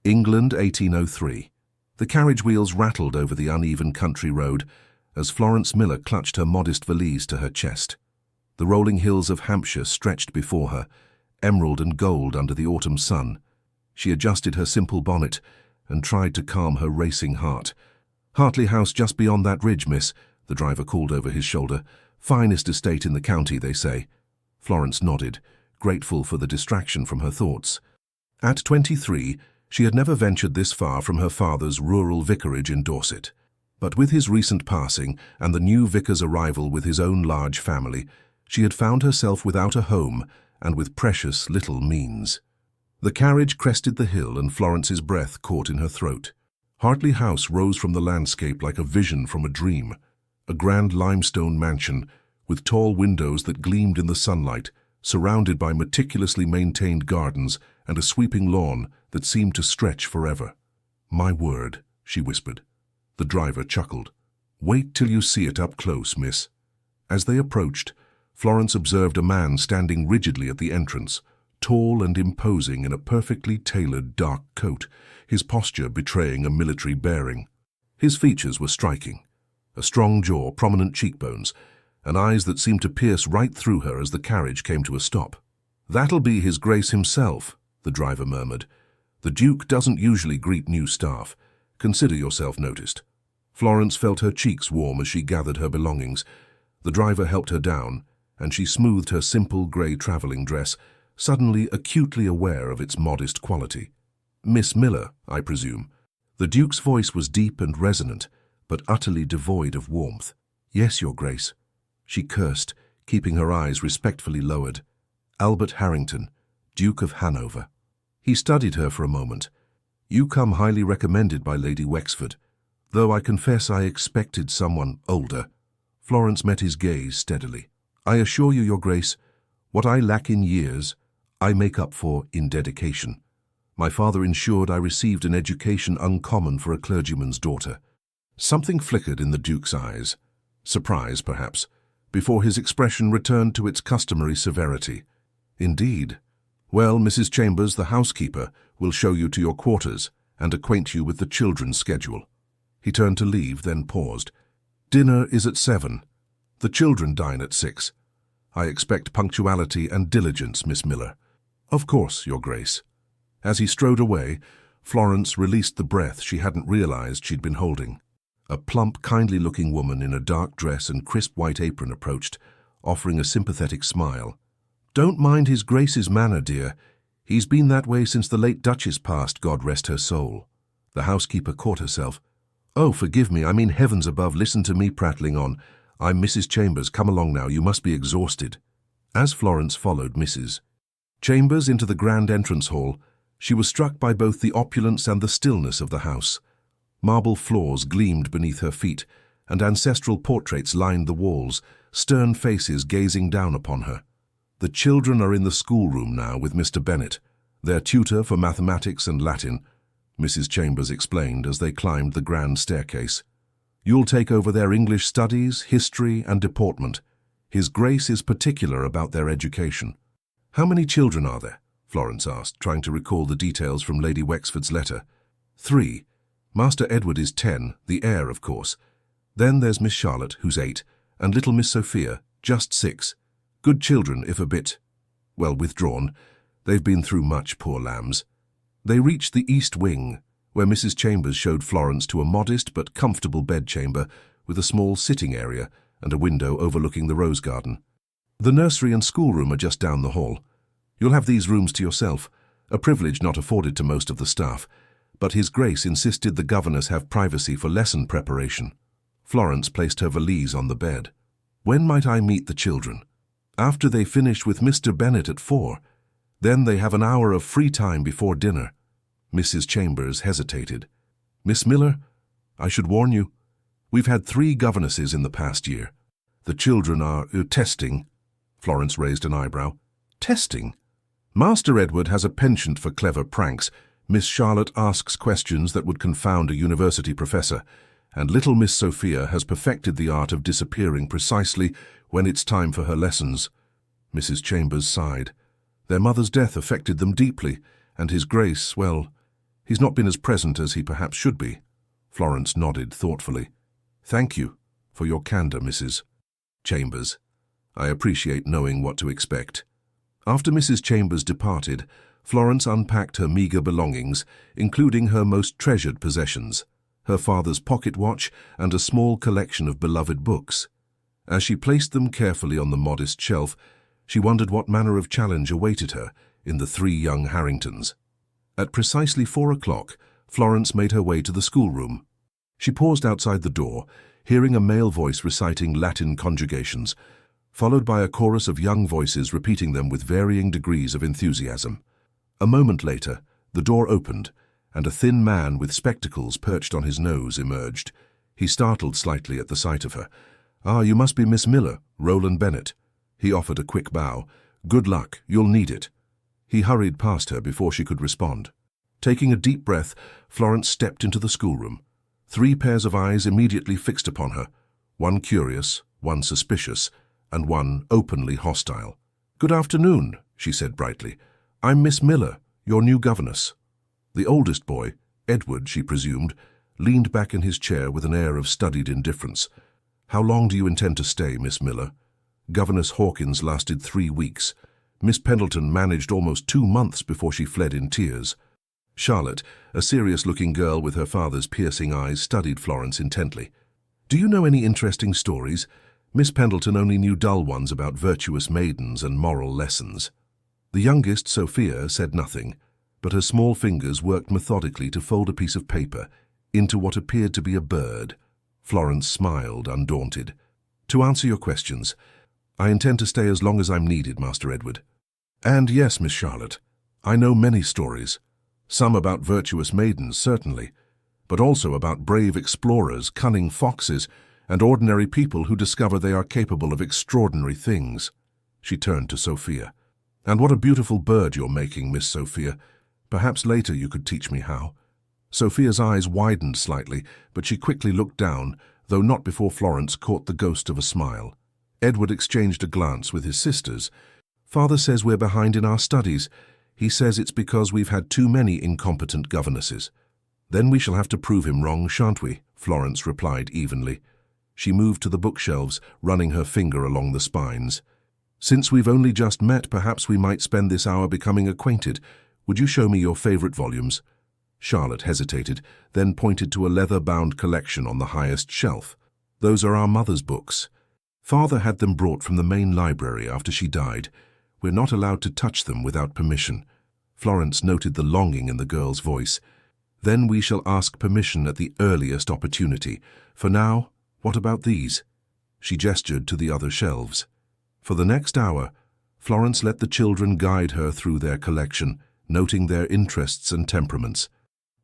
England, 1803. The carriage wheels rattled over the uneven country road as Florence Miller clutched her modest valise to her chest. The rolling hills of Hampshire stretched before her, emerald and gold under the autumn sun. She adjusted her simple bonnet and tried to calm her racing heart. "Hartley House just beyond that ridge, miss," the driver called over his shoulder. "Finest estate in the county, they say." Florence nodded, grateful for the distraction from her thoughts. At 23, she had never ventured this far from her father's rural vicarage in Dorset. But with his recent passing and the new vicar's arrival with his own large family, she had found herself without a home and with precious little means. The carriage crested the hill and Florence's breath caught in her throat. Hartley House rose from the landscape like a vision from a dream, a grand limestone mansion with tall windows that gleamed in the sunlight, surrounded by meticulously maintained gardens and a sweeping lawn that seemed to stretch forever. "My word," she whispered. The driver chuckled. "Wait till you see it up close, miss." As they approached, Florence observed a man standing rigidly at the entrance, tall and imposing in a perfectly tailored dark coat, his posture betraying a military bearing. His features were striking: a strong jaw, prominent cheekbones, and eyes that seemed to pierce right through her as the carriage came to a stop. "That'll be His Grace himself," the driver murmured. "The Duke doesn't usually greet new staff. Consider yourself noticed." Florence felt her cheeks warm as she gathered her belongings. The driver helped her down, and she smoothed her simple grey travelling dress, suddenly acutely aware of its modest quality. "Miss Miller, I presume?" The Duke's voice was deep and resonant, but utterly devoid of warmth. "Yes, Your Grace." She cursed, keeping her eyes respectfully lowered. "Albert Harrington, Duke of Hanover." He studied her for a moment. "You come highly recommended by Lady Wexford, though I confess I expected someone older." Florence met his gaze steadily. "I assure you, Your Grace, what I lack in years, I make up for in dedication. My father ensured I received an education uncommon for a clergyman's daughter." Something flickered in the Duke's eyes, surprise perhaps, before his expression returned to its customary severity. "Indeed. Well, Mrs. Chambers, the housekeeper, will show you to your quarters and acquaint you with the children's schedule." He turned to leave, then paused. "Dinner is at 7. The children dine at 6. I expect punctuality and diligence, Miss Miller." "Of course, Your Grace." As he strode away, Florence released the breath she hadn't realized she'd been holding. A plump, kindly-looking woman in a dark dress and crisp white apron approached, offering a sympathetic smile. "Don't mind His Grace's manner, dear. He's been that way since the late Duchess passed, God rest her soul." The housekeeper caught herself. "Oh, forgive me, I mean heavens above, listen to me prattling on. I'm Mrs. Chambers, come along now, you must be exhausted." As Florence followed Mrs. Chambers into the grand entrance hall, she was struck by both the opulence and the stillness of the house. Marble floors gleamed beneath her feet, and ancestral portraits lined the walls, stern faces gazing down upon her. "The children are in the schoolroom now with Mr. Bennet, their tutor for mathematics and Latin," Mrs. Chambers explained as they climbed the grand staircase. "You'll take over their English studies, history, and deportment. His Grace is particular about their education." "How many children are there?" Florence asked, trying to recall the details from Lady Wexford's letter. 3. Master Edward is 10, the heir, of course. Then there's Miss Charlotte, who's 8, and little Miss Sophia, just 6. Good children, if a bit, well, withdrawn. They've been through much, poor lambs." They reached the east wing, where Mrs. Chambers showed Florence to a modest but comfortable bedchamber with a small sitting area and a window overlooking the rose garden. "The nursery and schoolroom are just down the hall. You'll have these rooms to yourself, a privilege not afforded to most of the staff, but His Grace insisted the governess have privacy for lesson preparation." Florence placed her valise on the bed. "When might I meet the children?" "After they finish with Mr. Bennet at 4. Then they have an hour of free time before dinner." Mrs. Chambers hesitated. "Miss Miller, I should warn you, we've had 3 governesses in the past year. The children are testing." Florence raised an eyebrow. "Testing?" "Master Edward has a penchant for clever pranks. Miss Charlotte asks questions that would confound a university professor, and little Miss Sophia has perfected the art of disappearing precisely when it's time for her lessons." Mrs. Chambers sighed. "Their mother's death affected them deeply, and His Grace, well, He's not been as present as he perhaps should be." Florence nodded thoughtfully. "Thank you for your candor, Mrs. Chambers. I appreciate knowing what to expect." After Mrs. Chambers departed, Florence unpacked her meager belongings, including her most treasured possessions, her father's pocket watch and a small collection of beloved books. As she placed them carefully on the modest shelf, she wondered what manner of challenge awaited her in the three young Harringtons. At precisely 4 o'clock, Florence made her way to the schoolroom. She paused outside the door, hearing a male voice reciting Latin conjugations, followed by a chorus of young voices repeating them with varying degrees of enthusiasm. A moment later, the door opened, and a thin man with spectacles perched on his nose emerged. He startled slightly at the sight of her. "Ah, you must be Miss Miller, Roland Bennett." He offered a quick bow. "Good luck, you'll need it." He hurried past her before she could respond. Taking a deep breath, Florence stepped into the schoolroom. 3 pairs of eyes immediately fixed upon her, one curious, one suspicious, and one openly hostile. "Good afternoon," she said brightly. "I'm Miss Miller, your new governess." The oldest boy, Edward, she presumed, leaned back in his chair with an air of studied indifference. "How long do you intend to stay, Miss Miller?" Governess Hawkins lasted 3 weeks. Miss Pendleton managed almost 2 months before she fled in tears. Charlotte, a serious-looking girl with her father's piercing eyes, studied Florence intently. "Do you know any interesting stories?" Miss Pendleton only knew dull ones about virtuous maidens and moral lessons. The youngest, Sophia, said nothing, but her small fingers worked methodically to fold a piece of paper into what appeared to be a bird. Florence smiled, undaunted. "To answer your questions, I intend to stay as long as I'm needed, Master Edward. And yes, Miss Charlotte, I know many stories. Some about virtuous maidens, certainly, but also about brave explorers, cunning foxes, and ordinary people who discover they are capable of extraordinary things." She turned to Sophia. "And what a beautiful bird you're making, Miss Sophia. Perhaps later you could teach me how." Sophia's eyes widened slightly, but she quickly looked down, though not before Florence caught the ghost of a smile. Edward exchanged a glance with his sisters. "Father says we're behind in our studies. He says it's because we've had too many incompetent governesses." "Then we shall have to prove him wrong, shan't we?" Florence replied evenly. She moved to the bookshelves, running her finger along the spines. "Since we've only just met, perhaps we might spend this hour becoming acquainted. Would you show me your favorite volumes?" Charlotte hesitated, then pointed to a leather-bound collection on the highest shelf. "Those are our mother's books. Father had them brought from the main library after she died. We're not allowed to touch them without permission." Florence noted the longing in the girl's voice. "Then we shall ask permission at the earliest opportunity. For now, what about these?" She gestured to the other shelves. For the next hour, Florence let the children guide her through their collection, noting their interests and temperaments.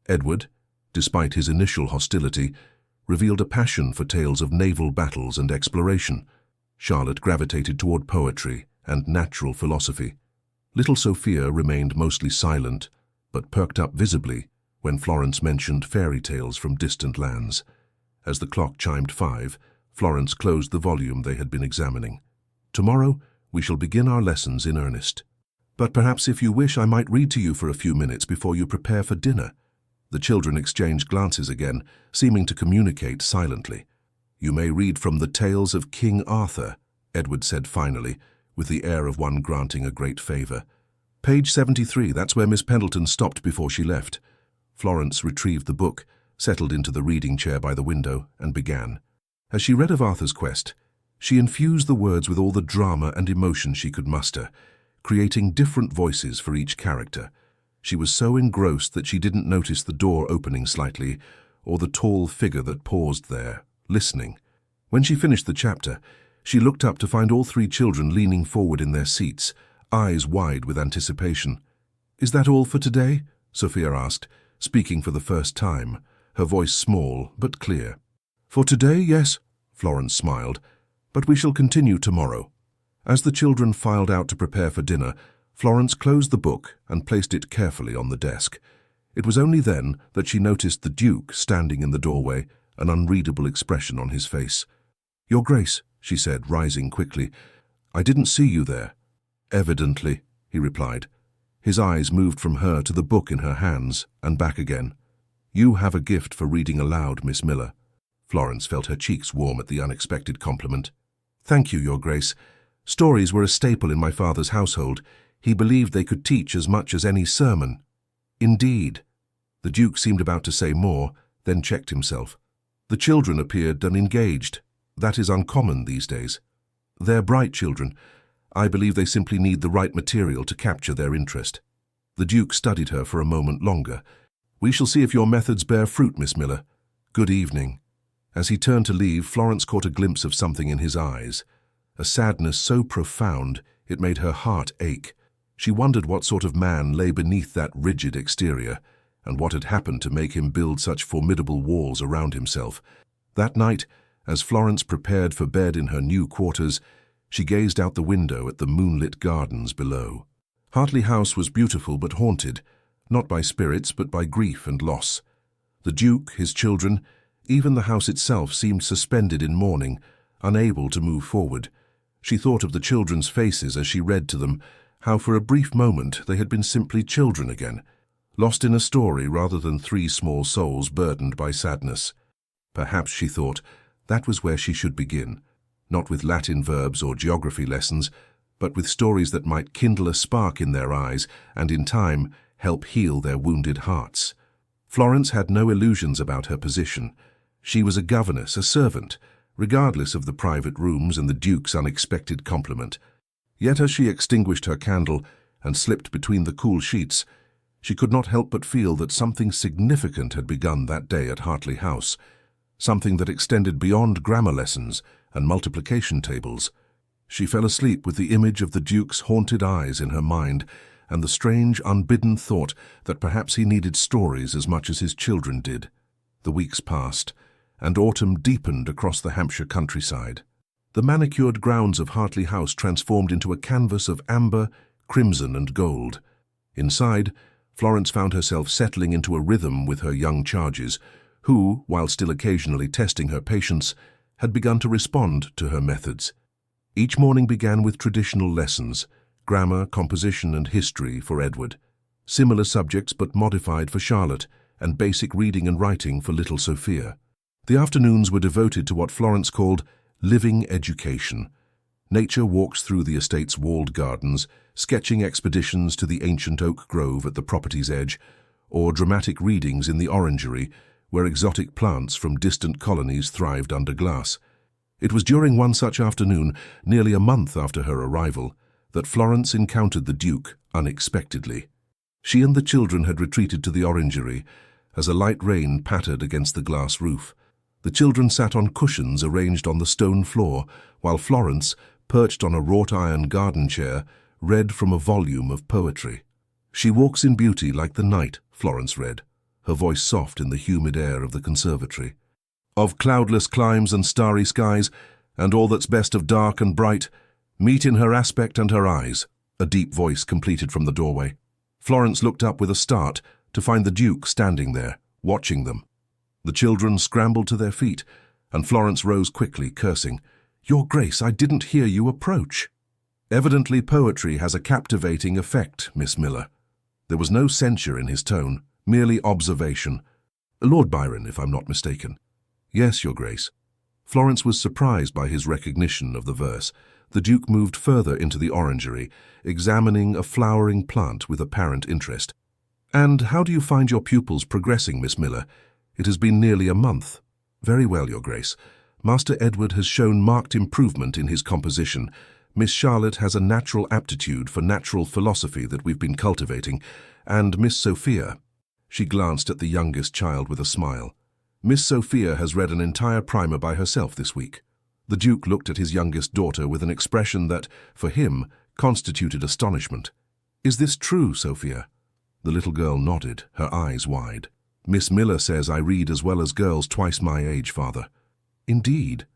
Edward, despite his initial hostility, revealed a passion for tales of naval battles and exploration. Charlotte gravitated toward poetry and natural philosophy. Little Sophia remained mostly silent, but perked up visibly when Florence mentioned fairy tales from distant lands. As the clock chimed 5, Florence closed the volume they had been examining. "Tomorrow, we shall begin our lessons in earnest. But perhaps if you wish, I might read to you for a few minutes before you prepare for dinner." The children exchanged glances again, seeming to communicate silently. "You may read from the Tales of King Arthur," Edward said finally, with the air of one granting a great favor. "Page 73, that's where Miss Pendleton stopped before she left." Florence retrieved the book, settled into the reading chair by the window, and began. As she read of Arthur's quest, she infused the words with all the drama and emotion she could muster, creating different voices for each character. She was so engrossed that she didn't notice the door opening slightly, or the tall figure that paused there, listening. When she finished the chapter, she looked up to find all 3 children leaning forward in their seats, eyes wide with anticipation. "Is that all for today?" Sophia asked, speaking for the first time, her voice small but clear. "For today, yes," Florence smiled, "but we shall continue tomorrow." As the children filed out to prepare for dinner, Florence closed the book and placed it carefully on the desk. It was only then that she noticed the Duke standing in the doorway, an unreadable expression on his face. "Your Grace," she said, rising quickly, "I didn't see you there." "Evidently," he replied. His eyes moved from her to the book in her hands and back again. "You have a gift for reading aloud, Miss Miller." Florence felt her cheeks warm at the unexpected compliment. "Thank you, Your Grace. Stories were a staple in my father's household. He believed they could teach as much as any sermon." "Indeed." The Duke seemed about to say more, then checked himself. The children appeared unengaged. That is uncommon these days. "They're bright children. I believe they simply need the right material to capture their interest." The Duke studied her for a moment longer. "We shall see if your methods bear fruit, Miss Miller. Good evening." As he turned to leave, Florence caught a glimpse of something in his eyes, a sadness so profound it made her heart ache. She wondered what sort of man lay beneath that rigid exterior, and what had happened to make him build such formidable walls around himself. That night, as Florence prepared for bed in her new quarters, she gazed out the window at the moonlit gardens below. Hartley House was beautiful but haunted, not by spirits but by grief and loss. The Duke, his children, even the house itself seemed suspended in mourning, unable to move forward. She thought of the children's faces as she read to them, how for a brief moment they had been simply children again, lost in a story rather than three small souls burdened by sadness. Perhaps, she thought, that was where she should begin, not with Latin verbs or geography lessons, but with stories that might kindle a spark in their eyes and, in time, help heal their wounded hearts. Florence had no illusions about her position. She was a governess, a servant, regardless of the private rooms and the Duke's unexpected compliment. Yet as she extinguished her candle and slipped between the cool sheets, she could not help but feel that something significant had begun that day at Hartley House, something that extended beyond grammar lessons and multiplication tables. She fell asleep with the image of the Duke's haunted eyes in her mind and the strange, unbidden thought that perhaps he needed stories as much as his children did. The weeks passed, and autumn deepened across the Hampshire countryside. The manicured grounds of Hartley House transformed into a canvas of amber, crimson and gold. Inside, Florence found herself settling into a rhythm with her young charges, who, while still occasionally testing her patience, had begun to respond to her methods. Each morning began with traditional lessons, grammar, composition and history for Edward, similar subjects but modified for Charlotte, and basic reading and writing for little Sophia. The afternoons were devoted to what Florence called living education. Nature walks through the estate's walled gardens, sketching expeditions to the ancient oak grove at the property's edge, or dramatic readings in the orangery, where exotic plants from distant colonies thrived under glass. It was during one such afternoon, nearly a month after her arrival, that Florence encountered the Duke unexpectedly. She and the children had retreated to the orangery as a light rain pattered against the glass roof. The children sat on cushions arranged on the stone floor, while Florence, perched on a wrought-iron garden chair, read from a volume of poetry. "She walks in beauty like the night," Florence read, her voice soft in the humid air of the conservatory. "Of cloudless climes and starry skies, and all that's best of dark and bright, meet in her aspect and her eyes," a deep voice completed from the doorway. Florence looked up with a start to find the Duke standing there, watching them. The children scrambled to their feet, and Florence rose quickly, cursing, "Your Grace, I didn't hear you approach." "Evidently poetry has a captivating effect, Miss Miller." There was no censure in his tone, merely observation. "Lord Byron, if I'm not mistaken." "Yes, Your Grace." Florence was surprised by his recognition of the verse. The Duke moved further into the orangery, examining a flowering plant with apparent interest. "And how do you find your pupils progressing, Miss Miller? It has been nearly a month." "Very well, Your Grace. Master Edward has shown marked improvement in his composition. Miss Charlotte has a natural aptitude for natural philosophy that we've been cultivating, and Miss Sophia—" She glanced at the youngest child with a smile. "Miss Sophia has read an entire primer by herself this week." The Duke looked at his youngest daughter with an expression that, for him, constituted astonishment. "Is this true, Sophia?" The little girl nodded, her eyes wide. "Miss Miller says I read as well as girls twice my age, Father." "Indeed?"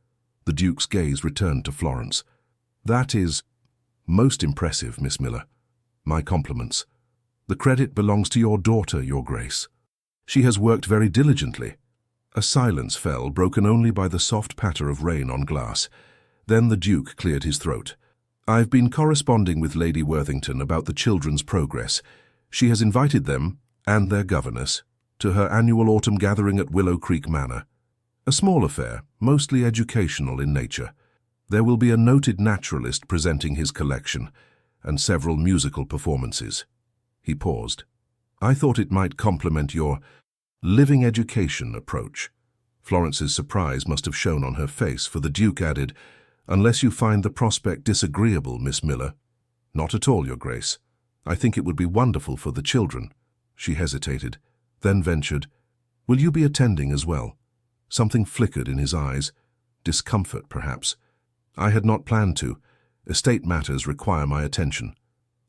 The Duke's gaze returned to Florence. "That is most impressive, Miss Miller. My compliments. The credit belongs to your daughter, Your Grace. She has worked very diligently." A silence fell, broken only by the soft patter of rain on glass. Then the Duke cleared his throat. "I've been corresponding with Lady Worthington about the children's progress. She has invited them, and their governess, to her annual autumn gathering at Willow Creek Manor. A small affair, mostly educational in nature. There will be a noted naturalist presenting his collection, and several musical performances. He paused. I thought it might complement your living education approach. Florence's surprise must have shown on her face, for the Duke added, unless you find the prospect disagreeable, Miss Miller. Not at all, Your Grace. I think it would be wonderful for the children. She hesitated, then ventured, will you be attending as well? Something flickered in his eyes. Discomfort, perhaps. I had not planned to. Estate matters require my attention.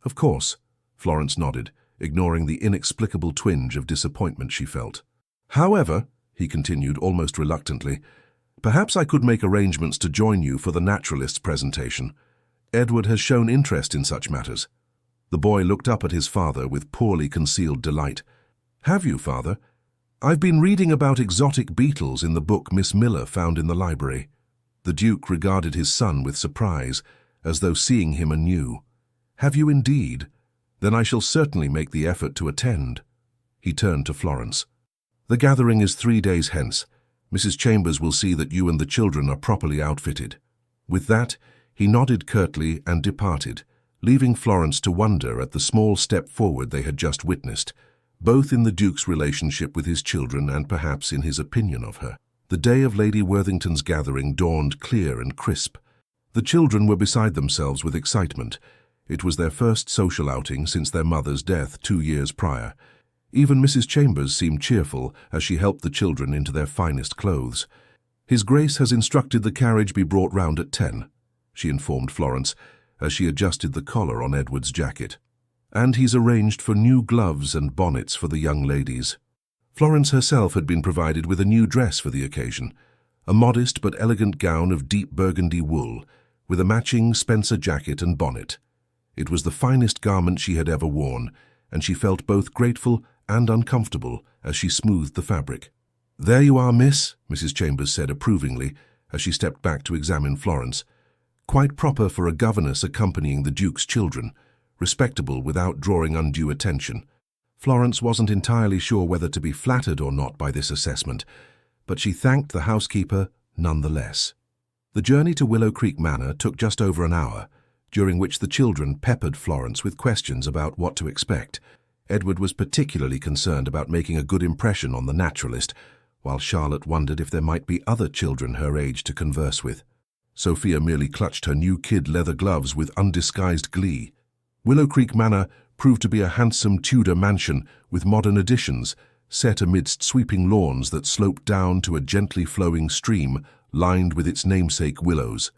Of course, Florence nodded, ignoring the inexplicable twinge of disappointment she felt. However, he continued almost reluctantly, perhaps I could make arrangements to join you for the naturalist's presentation. Edward has shown interest in such matters. The boy looked up at his father with poorly concealed delight. Have you, father? I've been reading about exotic beetles in the book Miss Miller found in the library. The Duke regarded his son with surprise, as though seeing him anew. Have you indeed? Then I shall certainly make the effort to attend. He turned to Florence. The gathering is 3 days hence. Mrs. Chambers will see that you and the children are properly outfitted. With that, he nodded curtly and departed, leaving Florence to wonder at the small step forward they had just witnessed, both in the Duke's relationship with his children and perhaps in his opinion of her. The day of Lady Worthington's gathering dawned clear and crisp. The children were beside themselves with excitement. It was their first social outing since their mother's death 2 years prior. Even Mrs. Chambers seemed cheerful as she helped the children into their finest clothes. His Grace has instructed the carriage be brought round at 10, she informed Florence, as she adjusted the collar on Edward's jacket. And he's arranged for new gloves and bonnets for the young ladies. Florence herself had been provided with a new dress for the occasion, a modest but elegant gown of deep burgundy wool, with a matching Spencer jacket and bonnet. It was the finest garment she had ever worn, and she felt both grateful and uncomfortable as she smoothed the fabric. There you are, miss, Mrs. Chambers said approvingly, as she stepped back to examine Florence. Quite proper for a governess accompanying the Duke's children, respectable without drawing undue attention. Florence wasn't entirely sure whether to be flattered or not by this assessment, but she thanked the housekeeper nonetheless. The journey to Willow Creek Manor took just over an hour, during which the children peppered Florence with questions about what to expect. Edward was particularly concerned about making a good impression on the naturalist, while Charlotte wondered if there might be other children her age to converse with. Sophia merely clutched her new kid leather gloves with undisguised glee. Willow Creek Manor proved to be a handsome Tudor mansion with modern additions, set amidst sweeping lawns that sloped down to a gently flowing stream lined with its namesake willows.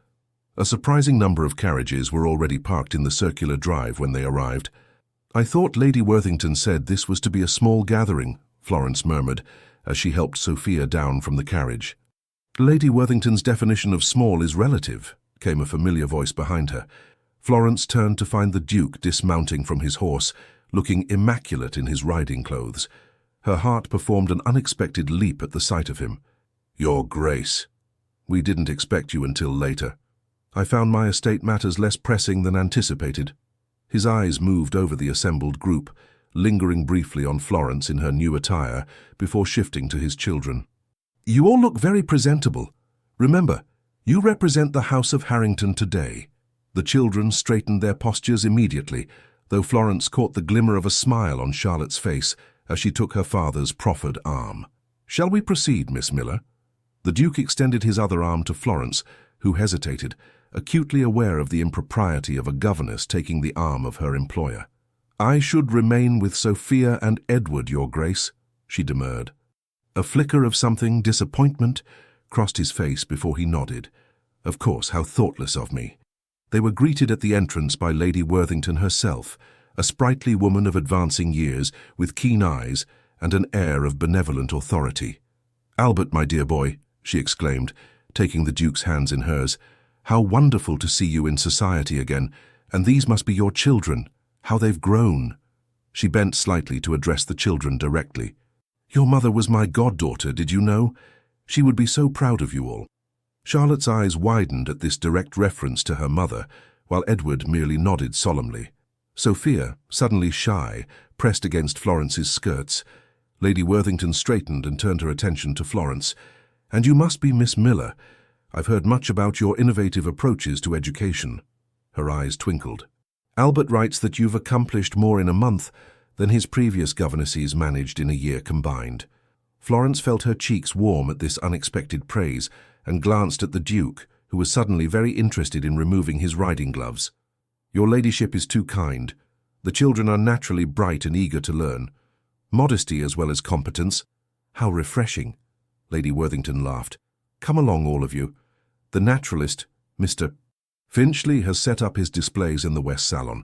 A surprising number of carriages were already parked in the circular drive when they arrived. I thought Lady Worthington said this was to be a small gathering, Florence murmured, as she helped Sophia down from the carriage. Lady Worthington's definition of small is relative, came a familiar voice behind her. Florence turned to find the Duke dismounting from his horse, looking immaculate in his riding clothes. Her heart performed an unexpected leap at the sight of him. Your Grace, we didn't expect you until later. I found my estate matters less pressing than anticipated. His eyes moved over the assembled group, lingering briefly on Florence in her new attire before shifting to his children. You all look very presentable. Remember, you represent the House of Harrington today. The children straightened their postures immediately, though Florence caught the glimmer of a smile on Charlotte's face as she took her father's proffered arm. Shall we proceed, Miss Miller? The Duke extended his other arm to Florence, who hesitated, acutely aware of the impropriety of a governess taking the arm of her employer. I should remain with Sophia and Edward, Your Grace, she demurred. A flicker of something, disappointment, crossed his face before he nodded. Of course, how thoughtless of me. They were greeted at the entrance by Lady Worthington herself, a sprightly woman of advancing years, with keen eyes and an air of benevolent authority. Albert, my dear boy, she exclaimed, taking the Duke's hands in hers, how wonderful to see you in society again, and these must be your children. How they've grown. She bent slightly to address the children directly. Your mother was my goddaughter, did you know? She would be so proud of you all. Charlotte's eyes widened at this direct reference to her mother, while Edward merely nodded solemnly. Sophia, suddenly shy, pressed against Florence's skirts. Lady Worthington straightened and turned her attention to Florence. "And you must be Miss Miller. I've heard much about your innovative approaches to education." Her eyes twinkled. "Albert writes that you've accomplished more in a month than his previous governesses managed in a year combined." Florence felt her cheeks warm at this unexpected praise and glanced at the Duke, who was suddenly very interested in removing his riding gloves. "Your ladyship is too kind. The children are naturally bright and eager to learn. Modesty as well as competence. How refreshing." Lady Worthington laughed. "Come along, all of you. The naturalist, Mr. Finchley, has set up his displays in the West Salon,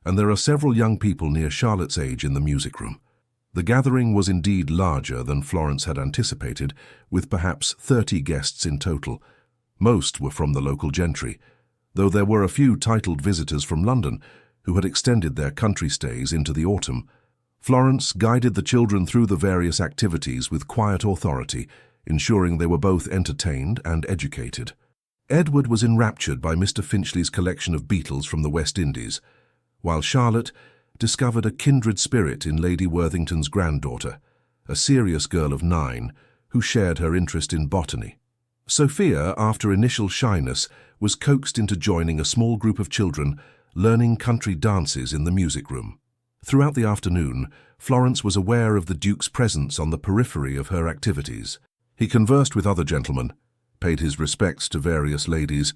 and there are several young people near Charlotte's age in the music room." The gathering was indeed larger than Florence had anticipated, with perhaps 30 guests in total. Most were from the local gentry, though there were a few titled visitors from London who had extended their country stays into the autumn. Florence guided the children through the various activities with quiet authority, ensuring they were both entertained and educated. Edward was enraptured by Mr. Finchley's collection of beetles from the West Indies, while Charlotte discovered a kindred spirit in Lady Worthington's granddaughter, a serious girl of 9 who shared her interest in botany. Sophia, after initial shyness, was coaxed into joining a small group of children learning country dances in the music room. Throughout the afternoon, Florence was aware of the Duke's presence on the periphery of her activities. He conversed with other gentlemen, paid his respects to various ladies,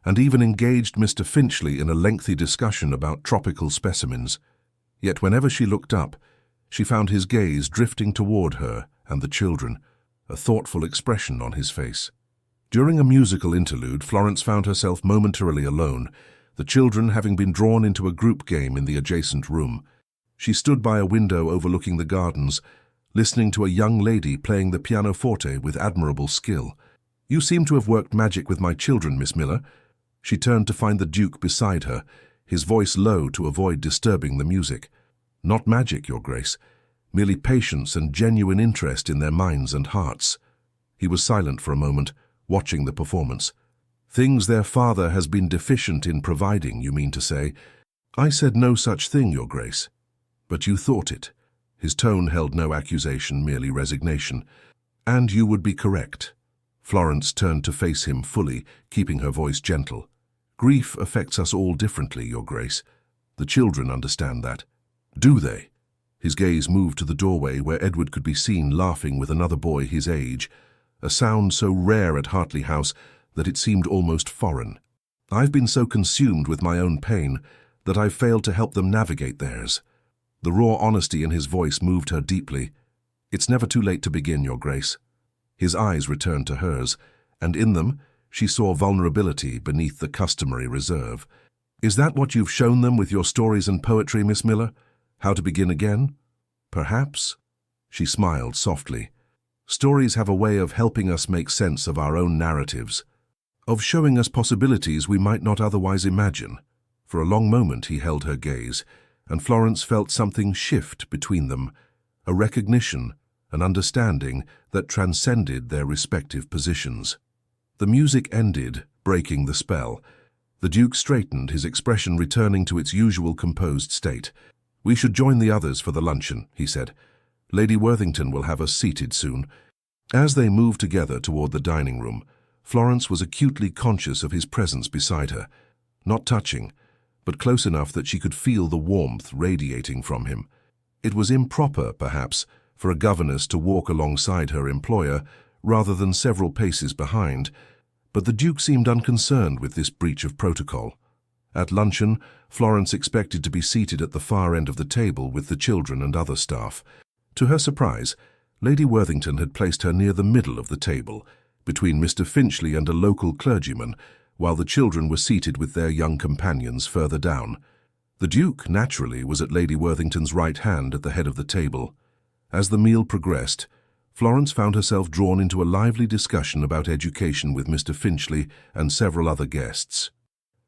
and even engaged Mr. Finchley in a lengthy discussion about tropical specimens. Yet whenever she looked up, she found his gaze drifting toward her and the children, a thoughtful expression on his face. During a musical interlude, Florence found herself momentarily alone, the children having been drawn into a group game in the adjacent room. She stood by a window overlooking the gardens, listening to a young lady playing the pianoforte with admirable skill. "You seem to have worked magic with my children, Miss Miller." She turned to find the Duke beside her, his voice low to avoid disturbing the music. "Not magic, Your Grace, merely patience and genuine interest in their minds and hearts." He was silent for a moment, watching the performance. "Things their father has been deficient in providing, you mean to say?" "I said no such thing, Your Grace." "But you thought it." His tone held no accusation, merely resignation. "And you would be correct." Florence turned to face him fully, keeping her voice gentle. "Grief affects us all differently, Your Grace. The children understand that." "Do they?" His gaze moved to the doorway where Edward could be seen laughing with another boy his age, a sound so rare at Hartley House that it seemed almost foreign. "I've been so consumed with my own pain that I've failed to help them navigate theirs." The raw honesty in his voice moved her deeply. "It's never too late to begin, Your Grace." His eyes returned to hers, and in them she saw vulnerability beneath the customary reserve. "Is that what you've shown them with your stories and poetry, Miss Miller? How to begin again?" "Perhaps." She smiled softly. "Stories have a way of helping us make sense of our own narratives, of showing us possibilities we might not otherwise imagine." For a long moment he held her gaze, and Florence felt something shift between them, a recognition, an understanding that transcended their respective positions. The music ended, breaking the spell. The Duke straightened, his expression returning to its usual composed state. "We should join the others for the luncheon," he said. "Lady Worthington will have us seated soon." As they moved together toward the dining room, Florence was acutely conscious of his presence beside her, not touching, but close enough that she could feel the warmth radiating from him. It was improper, perhaps, for a governess to walk alongside her employer rather than several paces behind, but the Duke seemed unconcerned with this breach of protocol. At luncheon, Florence expected to be seated at the far end of the table with the children and other staff. To her surprise, Lady Worthington had placed her near the middle of the table, between Mr. Finchley and a local clergyman, while the children were seated with their young companions further down. The Duke, naturally, was at Lady Worthington's right hand at the head of the table. As the meal progressed, Florence found herself drawn into a lively discussion about education with Mr. Finchley and several other guests.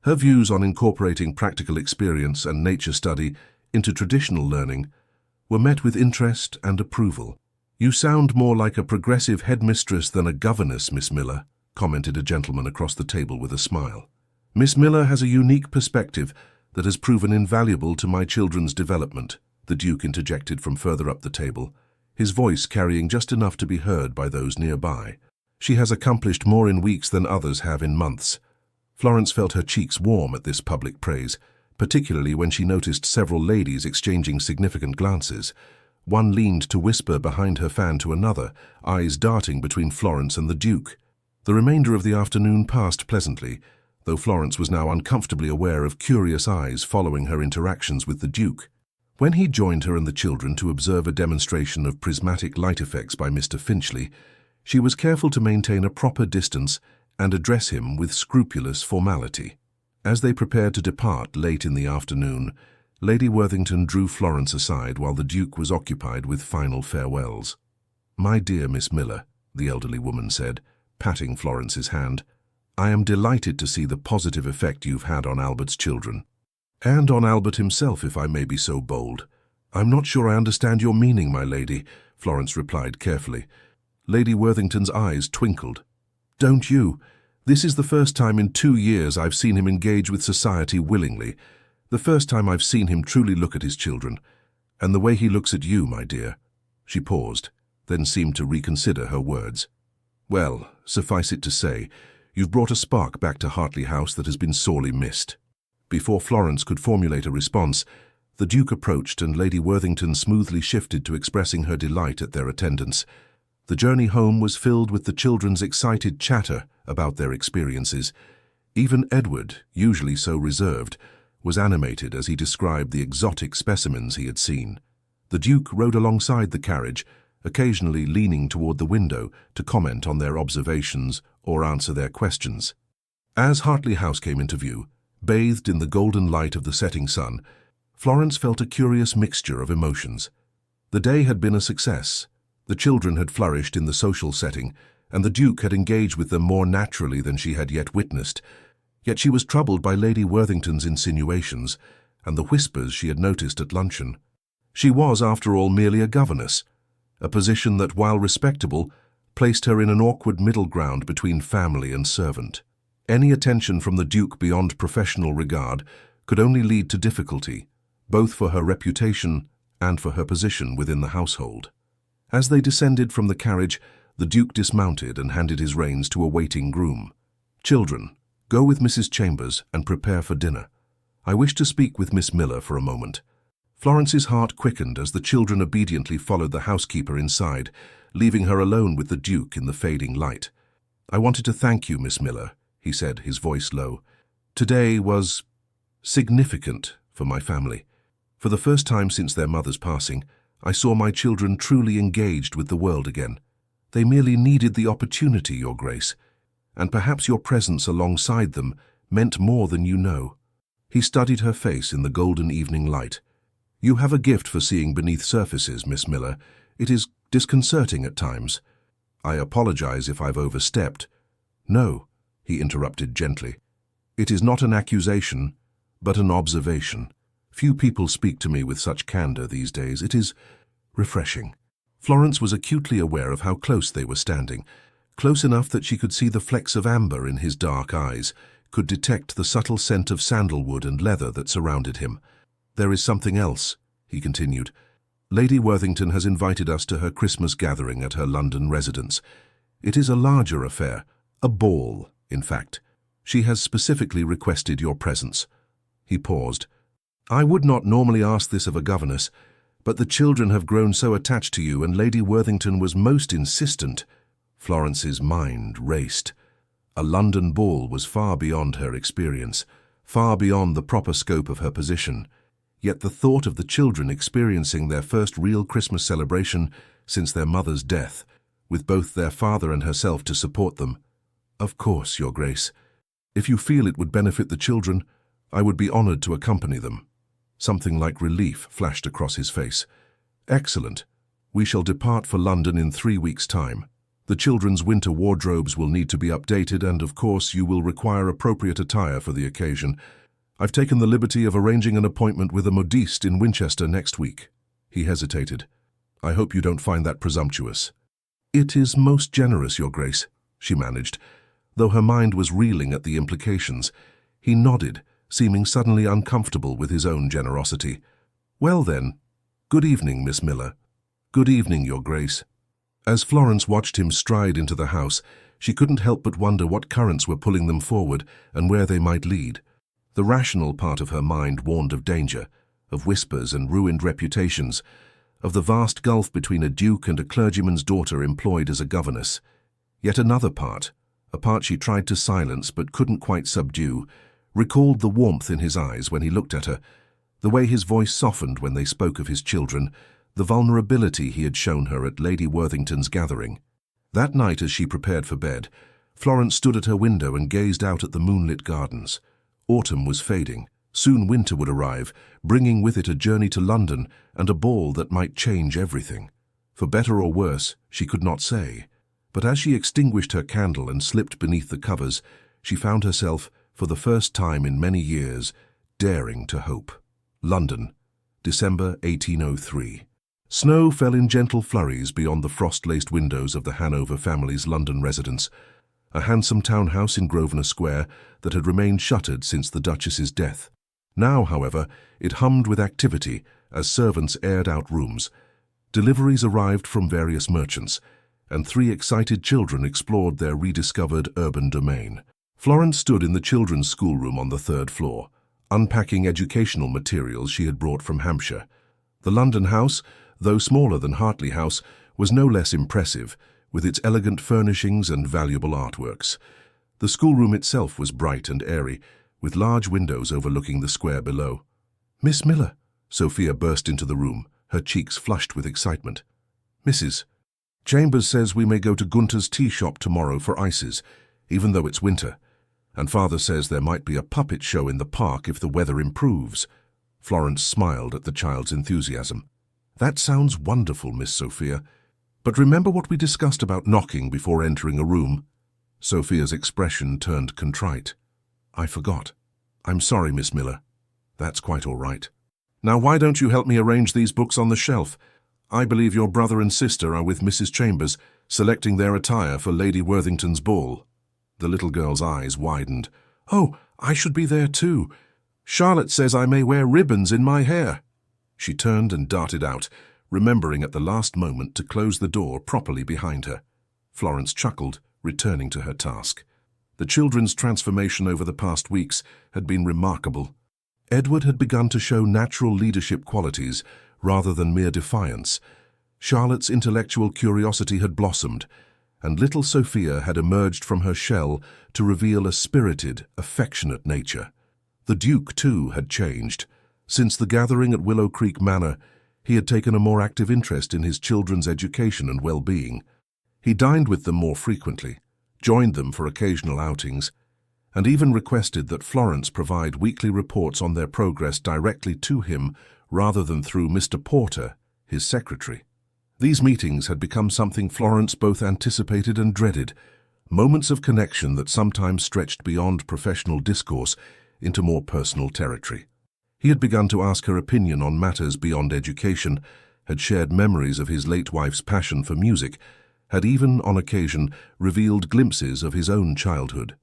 Her views on incorporating practical experience and nature study into traditional learning were met with interest and approval. "You sound more like a progressive headmistress than a governess, Miss Miller," commented a gentleman across the table with a smile. "Miss Miller has a unique perspective that has proven invaluable to my children's development." the Duke interjected from further up the table, his voice carrying just enough to be heard by those nearby. "She has accomplished more in weeks than others have in months." Florence felt her cheeks warm at this public praise, particularly when she noticed several ladies exchanging significant glances. One leaned to whisper behind her fan to another, eyes darting between Florence and the Duke. The remainder of the afternoon passed pleasantly, though Florence was now uncomfortably aware of curious eyes following her interactions with the Duke. When he joined her and the children to observe a demonstration of prismatic light effects by Mr. Finchley, she was careful to maintain a proper distance and address him with scrupulous formality. As they prepared to depart late in the afternoon, Lady Worthington drew Florence aside while the Duke was occupied with final farewells. "My dear Miss Miller," the elderly woman said, patting Florence's hand, "I am delighted to see the positive effect you've had on Albert's children. And on Albert himself, if I may be so bold." "I'm not sure I understand your meaning, my lady," Florence replied carefully. Lady Worthington's eyes twinkled. "Don't you? This is the first time in 2 years I've seen him engage with society willingly, the first time I've seen him truly look at his children. And the way he looks at you, my dear." She paused, then seemed to reconsider her words. "Well, suffice it to say, you've brought a spark back to Hartley House that has been sorely missed." Before Florence could formulate a response, the Duke approached and Lady Worthington smoothly shifted to expressing her delight at their attendance. The journey home was filled with the children's excited chatter about their experiences. Even Edward, usually so reserved, was animated as he described the exotic specimens he had seen. The Duke rode alongside the carriage, occasionally leaning toward the window to comment on their observations or answer their questions. As Hartley House came into view, bathed in the golden light of the setting sun, Florence felt a curious mixture of emotions. The day had been a success. The children had flourished in the social setting, and the Duke had engaged with them more naturally than she had yet witnessed. Yet she was troubled by Lady Worthington's insinuations and the whispers she had noticed at luncheon. She was, after all, merely a governess, a position that, while respectable, placed her in an awkward middle ground between family and servant. Any attention from the Duke beyond professional regard could only lead to difficulty, both for her reputation and for her position within the household. As they descended from the carriage, the Duke dismounted and handed his reins to a waiting groom. "Children, go with Mrs. Chambers and prepare for dinner. I wish to speak with Miss Miller for a moment." Florence's heart quickened as the children obediently followed the housekeeper inside, leaving her alone with the Duke in the fading light. "I wanted to thank you, Miss Miller," he said, his voice low. "Today was significant for my family. For the first time since their mother's passing, I saw my children truly engaged with the world again. They merely needed the opportunity, Your Grace, and perhaps your presence alongside them meant more than you know." He studied her face in the golden evening light. "You have a gift for seeing beneath surfaces, Miss Miller. It is disconcerting at times. I apologize if I've overstepped." "No," he interrupted gently. "It is not an accusation, but an observation. Few people speak to me with such candor these days. It is refreshing." Florence was acutely aware of how close they were standing, close enough that she could see the flecks of amber in his dark eyes, could detect the subtle scent of sandalwood and leather that surrounded him. "There is something else," he continued. "Lady Worthington has invited us to her Christmas gathering at her London residence. It is a larger affair, a ball, in fact. She has specifically requested your presence." He paused. "I would not normally ask this of a governess, but the children have grown so attached to you, and Lady Worthington was most insistent." Florence's mind raced. A London ball was far beyond her experience, far beyond the proper scope of her position. Yet the thought of the children experiencing their first real Christmas celebration since their mother's death, with both their father and herself to support them. "Of course, Your Grace. If you feel it would benefit the children, I would be honored to accompany them." Something like relief flashed across his face. "Excellent. We shall depart for London in 3 weeks' time. The children's winter wardrobes will need to be updated, and of course you will require appropriate attire for the occasion. I've taken the liberty of arranging an appointment with a modiste in Winchester next week." He hesitated. "I hope you don't find that presumptuous." "It is most generous, Your Grace," she managed, though her mind was reeling at the implications. He nodded, seeming suddenly uncomfortable with his own generosity. "Well then, "Good evening, Miss Miller." "Good evening, Your Grace." As Florence watched him stride into the house, she couldn't help but wonder what currents were pulling them forward and where they might lead. The rational part of her mind warned of danger, of whispers and ruined reputations, of the vast gulf between a duke and a clergyman's daughter employed as a governess. Yet another part, a part she tried to silence but couldn't quite subdue, recalled the warmth in his eyes when he looked at her, the way his voice softened when they spoke of his children, the vulnerability he had shown her at Lady Worthington's gathering. That night, as she prepared for bed, Florence stood at her window and gazed out at the moonlit gardens. Autumn was fading. Soon winter would arrive, bringing with it a journey to London and a ball that might change everything. For better or worse, she could not say. But as she extinguished her candle and slipped beneath the covers, she found herself, for the first time in many years, daring to hope. London, December 1803. Snow fell in gentle flurries beyond the frost-laced windows of the Hanover family's London residence, a handsome townhouse in Grosvenor Square that had remained shuttered since the Duchess's death. Now, however, it hummed with activity as servants aired out rooms. Deliveries arrived from various merchants, and 3 excited children explored their rediscovered urban domain. Florence stood in the children's schoolroom on the 3rd floor, unpacking educational materials she had brought from Hampshire. The London house, though smaller than Hartley House, was no less impressive, with its elegant furnishings and valuable artworks. The schoolroom itself was bright and airy, with large windows overlooking the square below. "Miss Miller," Sophia burst into the room, her cheeks flushed with excitement. "Mrs. Chambers says we may go to Gunter's tea shop tomorrow for ices, even though it's winter. And Father says there might be a puppet show in the park if the weather improves." Florence smiled at the child's enthusiasm. "That sounds wonderful, Miss Sophia. But remember what we discussed about knocking before entering a room?" Sophia's expression turned contrite. "I forgot. I'm sorry, Miss Miller." "That's quite all right. Now why don't you help me arrange these books on the shelf? I believe your brother and sister are with Mrs. Chambers, selecting their attire for Lady Worthington's ball." The little girl's eyes widened. "Oh, I should be there too. Charlotte says I may wear ribbons in my hair." She turned and darted out, remembering at the last moment to close the door properly behind her. Florence chuckled, returning to her task. The children's transformation over the past weeks had been remarkable. Edward had begun to show natural leadership qualities rather than mere defiance. Charlotte's intellectual curiosity had blossomed, and little Sophia had emerged from her shell to reveal a spirited, affectionate nature. The Duke, too, had changed. Since the gathering at Willow Creek Manor, he had taken a more active interest in his children's education and well-being. He dined with them more frequently, joined them for occasional outings, and even requested that Florence provide weekly reports on their progress directly to him rather than through Mr. Porter, his secretary. These meetings had become something Florence both anticipated and dreaded, moments of connection that sometimes stretched beyond professional discourse into more personal territory. He had begun to ask her opinion on matters beyond education, had shared memories of his late wife's passion for music, had even, on occasion, revealed glimpses of his own childhood.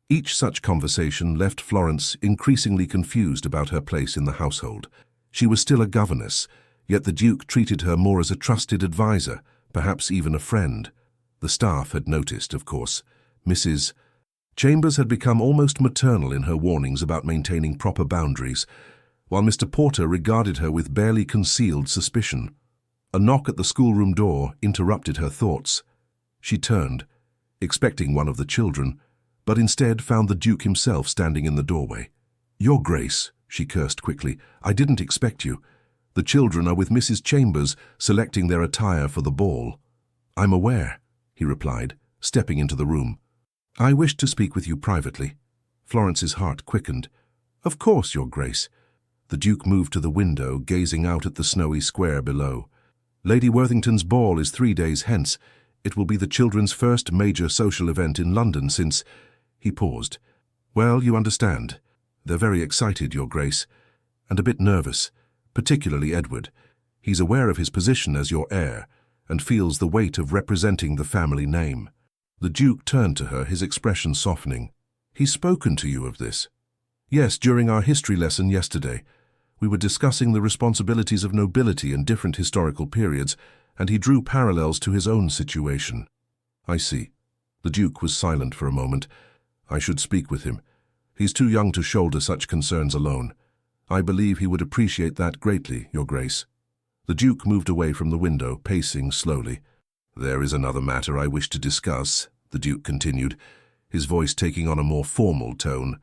Each such conversation left Florence increasingly confused about her place in the household. She was still a governess, yet the Duke treated her more as a trusted advisor, perhaps even a friend. The staff had noticed, of course. Mrs. Chambers had become almost maternal in her warnings about maintaining proper boundaries, while Mr. Porter regarded her with barely concealed suspicion. A knock at the schoolroom door interrupted her thoughts. She turned, expecting one of the children, but instead found the Duke himself standing in the doorway. "Your Grace," she cursed quickly, "I didn't expect you. The children are with Mrs. Chambers, selecting their attire for the ball." "I'm aware," he replied, stepping into the room. "I wished to speak with you privately." Florence's heart quickened. "Of course, Your Grace." The Duke moved to the window, gazing out at the snowy square below. "Lady Worthington's ball is 3 days hence. It will be the children's first major social event in London since—" He paused. "Well, you understand. They're very excited, Your Grace, and a bit nervous, particularly Edward. He's aware of his position as your heir and feels the weight of representing the family name." The Duke turned to her, his expression softening. "He's spoken to you of this?" "Yes, during our history lesson yesterday. We were discussing the responsibilities of nobility in different historical periods, and he drew parallels to his own situation. I see. The Duke was silent for a moment. I should speak with him. He's too young to shoulder such concerns alone. I believe he would appreciate that greatly, Your Grace. The Duke moved away from the window, pacing slowly. There is another matter I wish to discuss, the Duke continued, his voice taking on a more formal tone.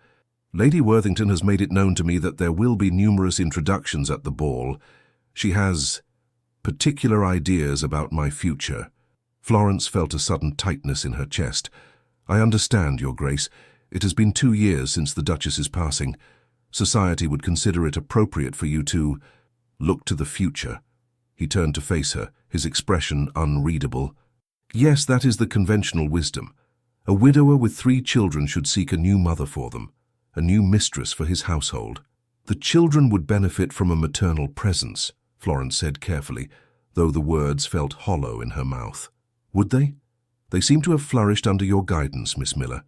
Lady Worthington has made it known to me that there will be numerous introductions at the ball. She has particular ideas about my future. Florence felt a sudden tightness in her chest. I understand, Your Grace. It has been 2 years since the Duchess's passing. Society would consider it appropriate for you to look to the future. He turned to face her, his expression unreadable. Yes, that is the conventional wisdom. A widower with 3 children should seek a new mother for them, a new mistress for his household. The children would benefit from a maternal presence, Florence said carefully, though the words felt hollow in her mouth. Would they? They seem to have flourished under your guidance, Miss Miller.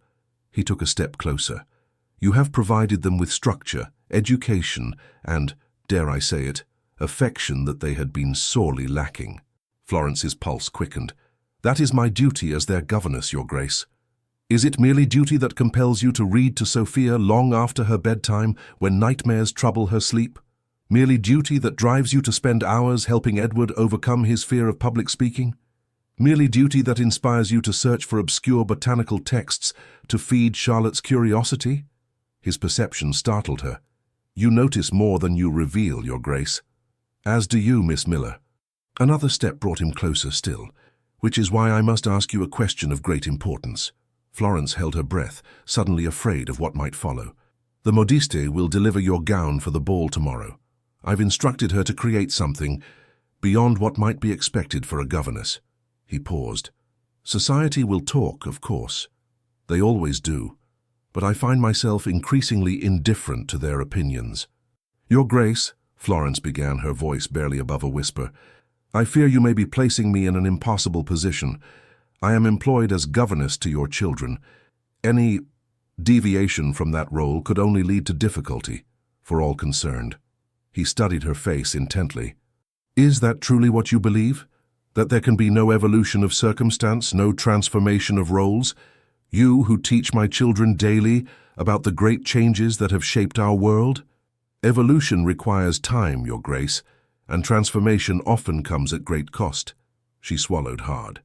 He took a step closer. You have provided them with structure, education, and, dare I say it, affection that they had been sorely lacking. Florence's pulse quickened. That is my duty as their governess, Your Grace. Is it merely duty that compels you to read to Sophia long after her bedtime when nightmares trouble her sleep? Merely duty that drives you to spend hours helping Edward overcome his fear of public speaking? Merely duty that inspires you to search for obscure botanical texts to feed Charlotte's curiosity? His perception startled her. You notice more than you reveal, Your Grace. As do you, Miss Miller. Another step brought him closer still, which is why I must ask you a question of great importance. Florence held her breath, suddenly afraid of what might follow. The modiste will deliver your gown for the ball tomorrow. I've instructed her to create something beyond what might be expected for a governess. He paused. Society will talk, of course. They always do. But I find myself increasingly indifferent to their opinions. Your Grace, Florence began, her voice barely above a whisper, I fear you may be placing me in an impossible position. I am employed as governess to your children. Any deviation from that role could only lead to difficulty for all concerned. He studied her face intently. Is that truly what you believe? That there can be no evolution of circumstance, no transformation of roles? You who teach my children daily about the great changes that have shaped our world? Evolution requires time, Your Grace, and transformation often comes at great cost. She swallowed hard.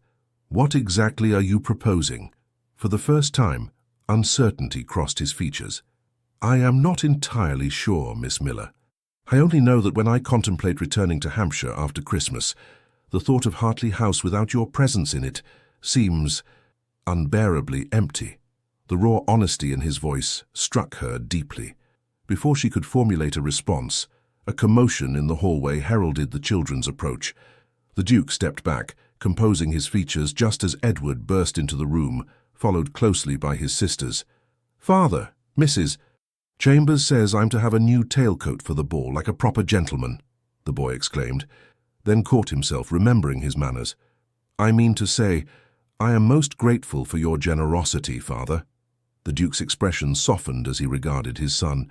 What exactly are you proposing? For the first time, uncertainty crossed his features. I am not entirely sure, Miss Miller. I only know that when I contemplate returning to Hampshire after Christmas, the thought of Hartley House without your presence in it seems unbearably empty. The raw honesty in his voice struck her deeply. Before she could formulate a response, a commotion in the hallway heralded the children's approach. The Duke stepped back, composing his features just as Edward burst into the room, followed closely by his sisters. Father, Mrs. Chambers says I'm to have a new tailcoat for the ball, like a proper gentleman, the boy exclaimed, then caught himself, remembering his manners. I mean to say, I am most grateful for your generosity, Father. The Duke's expression softened as he regarded his son.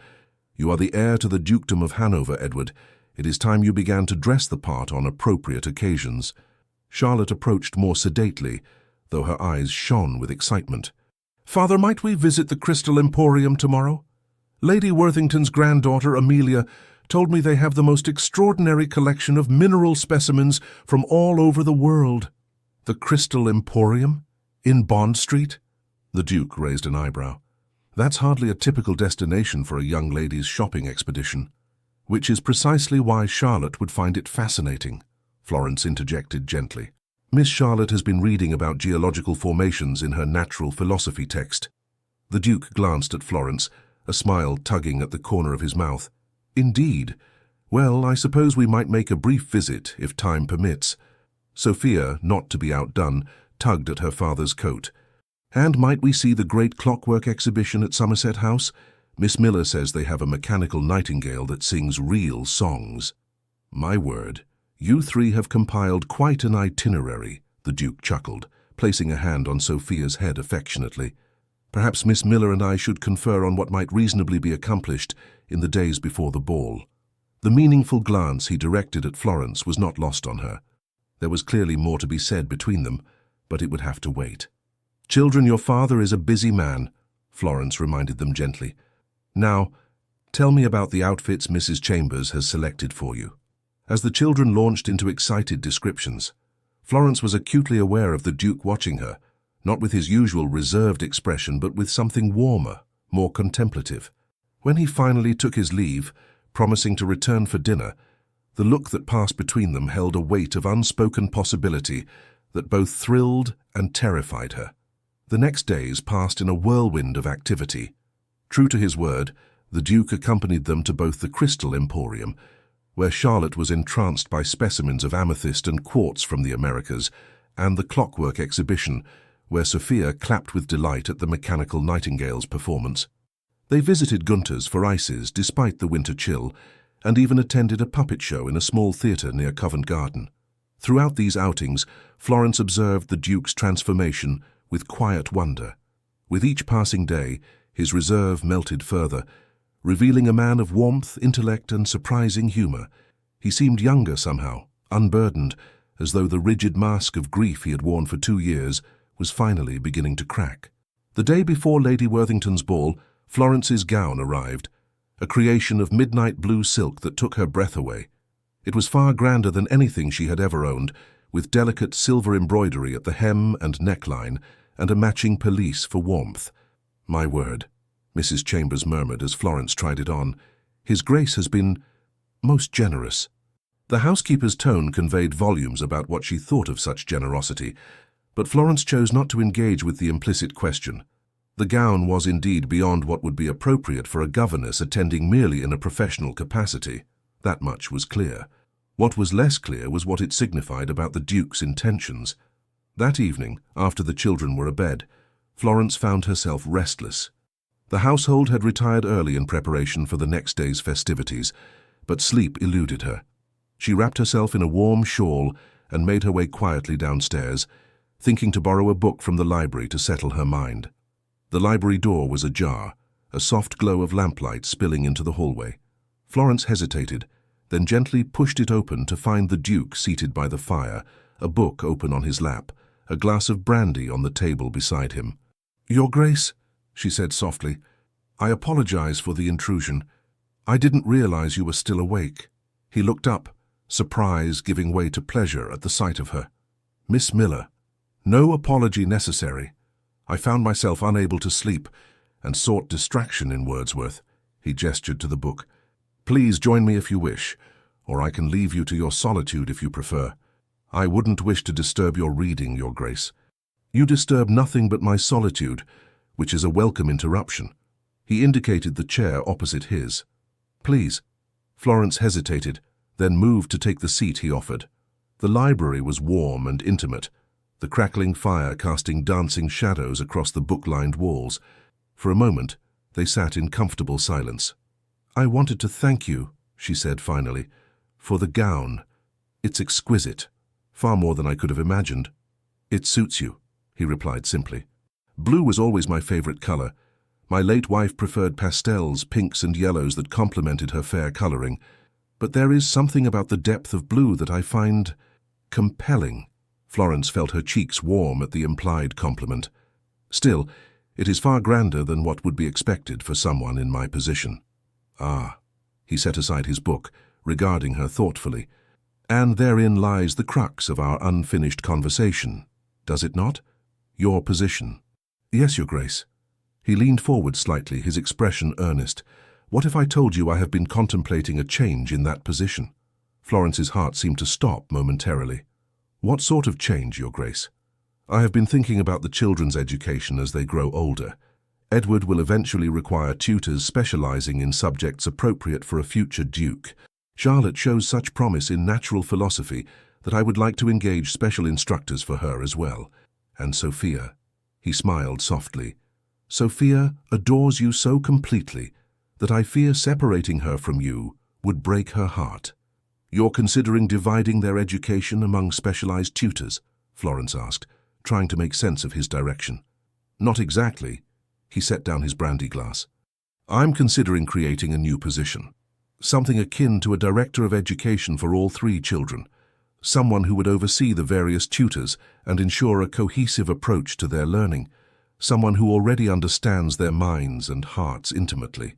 You are the heir to the Dukedom of Hanover, Edward. It is time you began to dress the part on appropriate occasions. Charlotte approached more sedately, though her eyes shone with excitement. Father, might we visit the Crystal Emporium tomorrow? Lady Worthington's granddaughter, Amelia, told me they have the most extraordinary collection of mineral specimens from all over the world. The Crystal Emporium? In Bond Street? The Duke raised an eyebrow. That's hardly a typical destination for a young lady's shopping expedition. Which is precisely why Charlotte would find it fascinating, Florence interjected gently. Miss Charlotte has been reading about geological formations in her natural philosophy text. The Duke glanced at Florence, a smile tugging at the corner of his mouth. Indeed. Well, I suppose we might make a brief visit, if time permits. Sophia, not to be outdone, tugged at her father's coat. And might we see the great clockwork exhibition at Somerset House? Miss Miller says they have a mechanical nightingale that sings real songs. My word, you 3 have compiled quite an itinerary, the Duke chuckled, placing a hand on Sophia's head affectionately. Perhaps Miss Miller and I should confer on what might reasonably be accomplished in the days before the ball. The meaningful glance he directed at Florence was not lost on her. There was clearly more to be said between them, but it would have to wait. "Children, your father is a busy man," Florence reminded them gently. "Now, tell me about the outfits Mrs. Chambers has selected for you." As the children launched into excited descriptions, Florence was acutely aware of the Duke watching her, not with his usual reserved expression, but with something warmer, more contemplative. When he finally took his leave, promising to return for dinner, the look that passed between them held a weight of unspoken possibility that both thrilled and terrified her. The next days passed in a whirlwind of activity. True to his word, the Duke accompanied them to both the Crystal Emporium, where Charlotte was entranced by specimens of amethyst and quartz from the Americas, and the Clockwork exhibition, where Sophia clapped with delight at the mechanical nightingale's performance. They visited Gunther's for ices despite the winter chill, and even attended a puppet show in a small theatre near Covent Garden. Throughout these outings, Florence observed the Duke's transformation with quiet wonder. With each passing day, his reserve melted further, revealing a man of warmth, intellect, and surprising humor. He seemed younger somehow, unburdened, as though the rigid mask of grief he had worn for 2 years was finally beginning to crack. The day before Lady Worthington's ball, Florence's gown arrived, a creation of midnight blue silk that took her breath away. It was far grander than anything she had ever owned, with delicate silver embroidery at the hem and neckline and a matching pelisse for warmth. "My word," Mrs. Chambers murmured as Florence tried it on, "His Grace has been most generous." The housekeeper's tone conveyed volumes about what she thought of such generosity, but Florence chose not to engage with the implicit question. The gown was indeed beyond what would be appropriate for a governess attending merely in a professional capacity. That much was clear. What was less clear was what it signified about the Duke's intentions. That evening, after the children were abed, Florence found herself restless. The household had retired early in preparation for the next day's festivities, but sleep eluded her. She wrapped herself in a warm shawl and made her way quietly downstairs, thinking to borrow a book from the library to settle her mind. The library door was ajar, a soft glow of lamplight spilling into the hallway. Florence hesitated, then gently pushed it open to find the Duke seated by the fire, a book open on his lap, a glass of brandy on the table beside him. "Your Grace," she said softly, "I apologize for the intrusion. I didn't realize you were still awake." He looked up, surprise giving way to pleasure at the sight of her. "Miss Miller, no apology necessary. I found myself unable to sleep and sought distraction in Wordsworth." He gestured to the book. "Please join me if you wish, or I can leave you to your solitude if you prefer. I wouldn't wish to disturb your reading, Your Grace." "You disturb nothing but my solitude, which is a welcome interruption." He indicated the chair opposite his. "Please." Florence hesitated, then moved to take the seat he offered. The library was warm and intimate, the crackling fire casting dancing shadows across the book-lined walls. For a moment, they sat in comfortable silence. "I wanted to thank you," she said finally, "for the gown. It's exquisite, far more than I could have imagined." "It suits you," he replied simply. "Blue was always my favorite color. My late wife preferred pastels, pinks and yellows that complemented her fair coloring. But there is something about the depth of blue that I find compelling." Florence felt her cheeks warm at the implied compliment. "Still, it is far grander than what would be expected for someone in my position." "Ah," he set aside his book, regarding her thoughtfully. "And therein lies the crux of our unfinished conversation, does it not? Your position." "Yes, Your Grace." He leaned forward slightly, his expression earnest. "What if I told you I have been contemplating a change in that position?" Florence's heart seemed to stop momentarily. "What sort of change, Your Grace?" "I have been thinking about the children's education as they grow older. Edward will eventually require tutors specializing in subjects appropriate for a future duke. Charlotte shows such promise in natural philosophy that I would like to engage special instructors for her as well. And Sophia," he smiled softly, "Sophia adores you so completely that I fear separating her from you would break her heart." "You're considering dividing their education among specialized tutors?" Florence asked, trying to make sense of his direction. "Not exactly." He set down his brandy glass. "I'm considering creating a new position. something akin to a director of education for all three children, someone who would oversee the various tutors and ensure a cohesive approach to their learning, someone who already understands their minds and hearts intimately.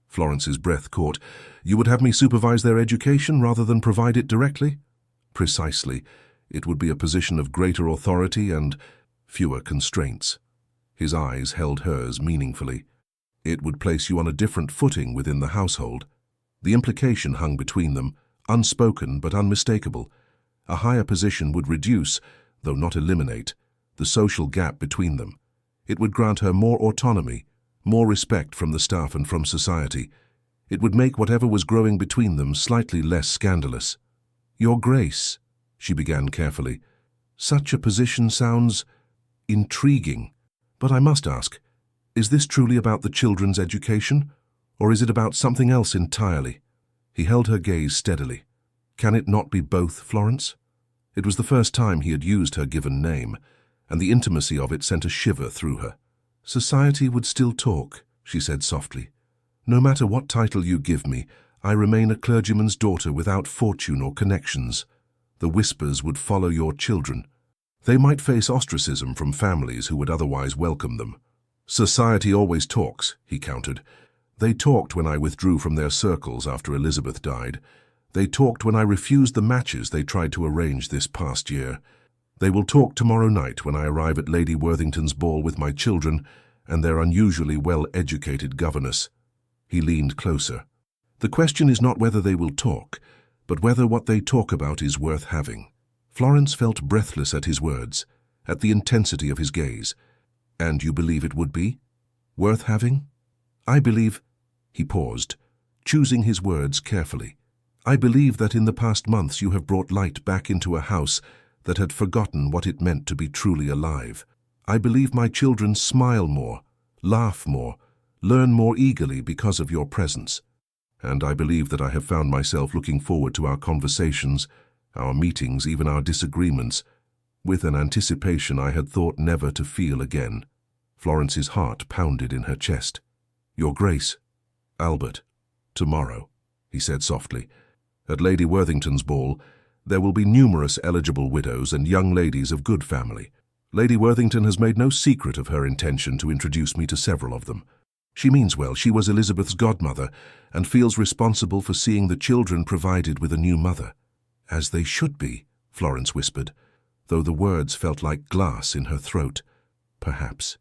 Florence's breath caught. You would have me supervise their education rather than provide it directly? Precisely. It would be a position of greater authority and fewer constraints. His eyes held hers meaningfully. It would place you on a different footing within the household. The implication hung between them, unspoken but unmistakable. A higher position would reduce, though not eliminate, the social gap between them. It would grant her more autonomy, more respect from the staff and from society. It would make whatever was growing between them slightly less scandalous. Your Grace, she began carefully, such a position sounds intriguing. But I must ask, is this truly about the children's education, or is it about something else entirely? He held her gaze steadily. Can it not be both, Florence? It was the first time he had used her given name, and the intimacy of it sent a shiver through her. Society would still talk, she said softly. No matter what title you give me, I remain a clergyman's daughter without fortune or connections. The whispers would follow your children. They might face ostracism from families who would otherwise welcome them. Society always talks, he countered. They talked when I withdrew from their circles after Elizabeth died. They talked when I refused the matches they tried to arrange this past year. They will talk tomorrow night when I arrive at Lady Worthington's ball with my children and their unusually well-educated governess. He leaned closer. The question is not whether they will talk, but whether what they talk about is worth having. Florence felt breathless at his words, at the intensity of his gaze. And you believe it would be? Worth having? I believe... He paused, choosing his words carefully. I believe that in the past months you have brought light back into a house that had forgotten what it meant to be truly alive. I believe my children smile more, laugh more, learn more eagerly because of your presence. And I believe that I have found myself looking forward to our conversations, our meetings, even our disagreements, with an anticipation I had thought never to feel again. Florence's heart pounded in her chest. Your Grace, Albert, tomorrow, he said softly. At Lady Worthington's ball, there will be numerous eligible widows and young ladies of good family. Lady Worthington has made no secret of her intention to introduce me to several of them. She means well. She was Elizabeth's godmother and feels responsible for seeing the children provided with a new mother. As they should be, Florence whispered, though the words felt like glass in her throat. Perhaps.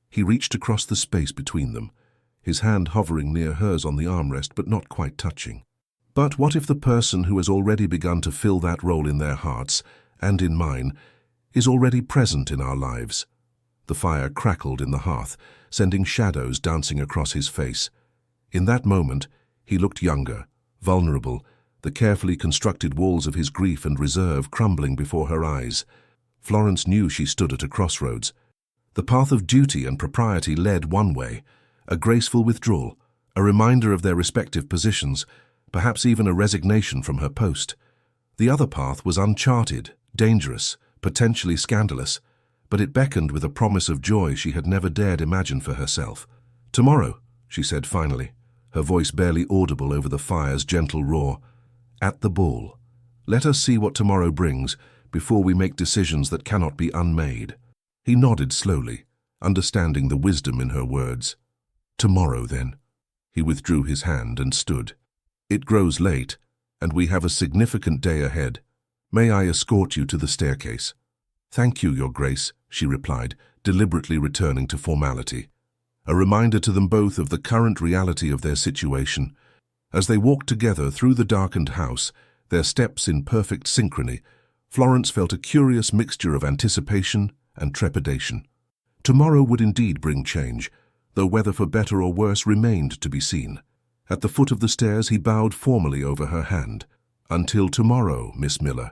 He reached across the space between them, his hand hovering near hers on the armrest but not quite touching. But what if the person who has already begun to fill that role in their hearts, and in mine, is already present in our lives? The fire crackled in the hearth, sending shadows dancing across his face. In that moment, he looked younger, vulnerable, the carefully constructed walls of his grief and reserve crumbling before her eyes. Florence knew she stood at a crossroads. The path of duty and propriety led one way, a graceful withdrawal, a reminder of their respective positions, perhaps even a resignation from her post. The other path was uncharted, dangerous, potentially scandalous, but it beckoned with a promise of joy she had never dared imagine for herself. Tomorrow, she said finally, her voice barely audible over the fire's gentle roar. At the ball. Let us see what tomorrow brings before we make decisions that cannot be unmade. He nodded slowly, understanding the wisdom in her words. Tomorrow, then. He withdrew his hand and stood. It grows late, and we have a significant day ahead. May I escort you to the staircase? Thank you, Your Grace, she replied, deliberately returning to formality. A reminder to them both of the current reality of their situation. As they walked together through the darkened house, their steps in perfect synchrony, Florence felt a curious mixture of anticipation and trepidation. Tomorrow would indeed bring change, though whether for better or worse remained to be seen. At the foot of the stairs he bowed formally over her hand. Until tomorrow, Miss Miller.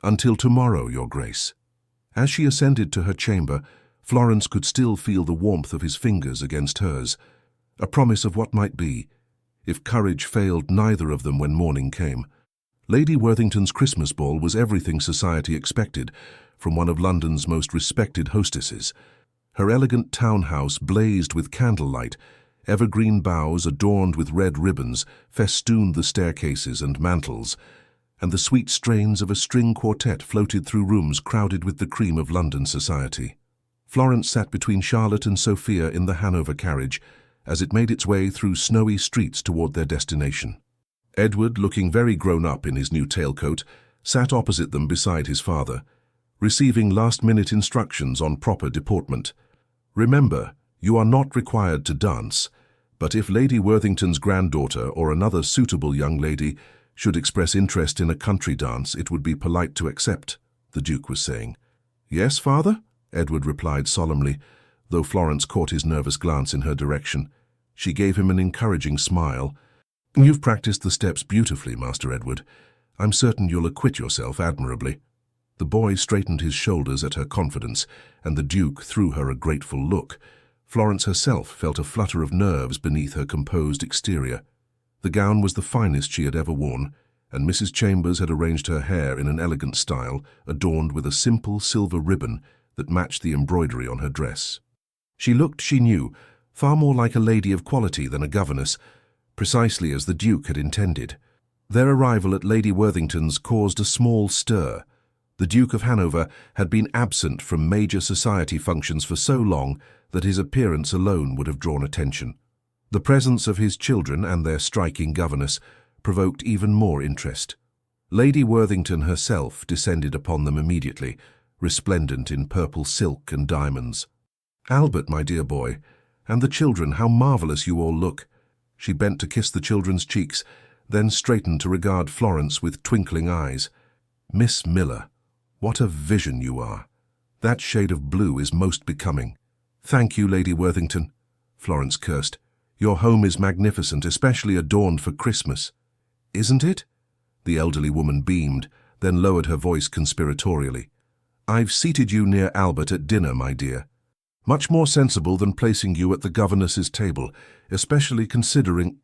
Until tomorrow, Your Grace. As she ascended to her chamber, Florence could still feel the warmth of his fingers against hers, a promise of what might be, if courage failed neither of them when morning came. Lady Worthington's Christmas ball was everything society expected from one of London's most respected hostesses. Her elegant townhouse blazed with candlelight, Evergreen boughs adorned with red ribbons festooned the staircases and mantels, and the sweet strains of a string quartet floated through rooms crowded with the cream of London society. Florence sat between Charlotte and Sophia in the Hanover carriage as it made its way through snowy streets toward their destination. Edward, looking very grown-up in his new tailcoat, sat opposite them beside his father, receiving last-minute instructions on proper deportment. "Remember, you are not required to dance, but if Lady Worthington's granddaughter or another suitable young lady should express interest in a country dance, it would be polite to accept," the Duke was saying. "Yes, father?" Edward replied solemnly, though Florence caught his nervous glance in her direction. She gave him an encouraging smile. "You've practiced the steps beautifully, Master Edward. I'm certain you'll acquit yourself admirably." The boy straightened his shoulders at her confidence, and the Duke threw her a grateful look. Florence herself felt a flutter of nerves beneath her composed exterior. The gown was the finest she had ever worn, and Mrs. Chambers had arranged her hair in an elegant style, adorned with a simple silver ribbon that matched the embroidery on her dress. She looked, she knew, far more like a lady of quality than a governess, precisely as the Duke had intended. Their arrival at Lady Worthington's caused a small stir. The Duke of Hanover had been absent from major society functions for so long that his appearance alone would have drawn attention. The presence of his children and their striking governess provoked even more interest. Lady Worthington herself descended upon them immediately, resplendent in purple silk and diamonds. "Albert, my dear boy, and the children, how marvelous you all look." She bent to kiss the children's cheeks, then straightened to regard Florence with twinkling eyes. "Miss Miller, what a vision you are. That shade of blue is most becoming." "Thank you, Lady Worthington," Florence cursed. "Your home is magnificent, especially adorned for Christmas." "Isn't it?" The elderly woman beamed, then lowered her voice conspiratorially. "I've seated you near Albert at dinner, my dear. Much more sensible than placing you at the governess's table, especially considering—"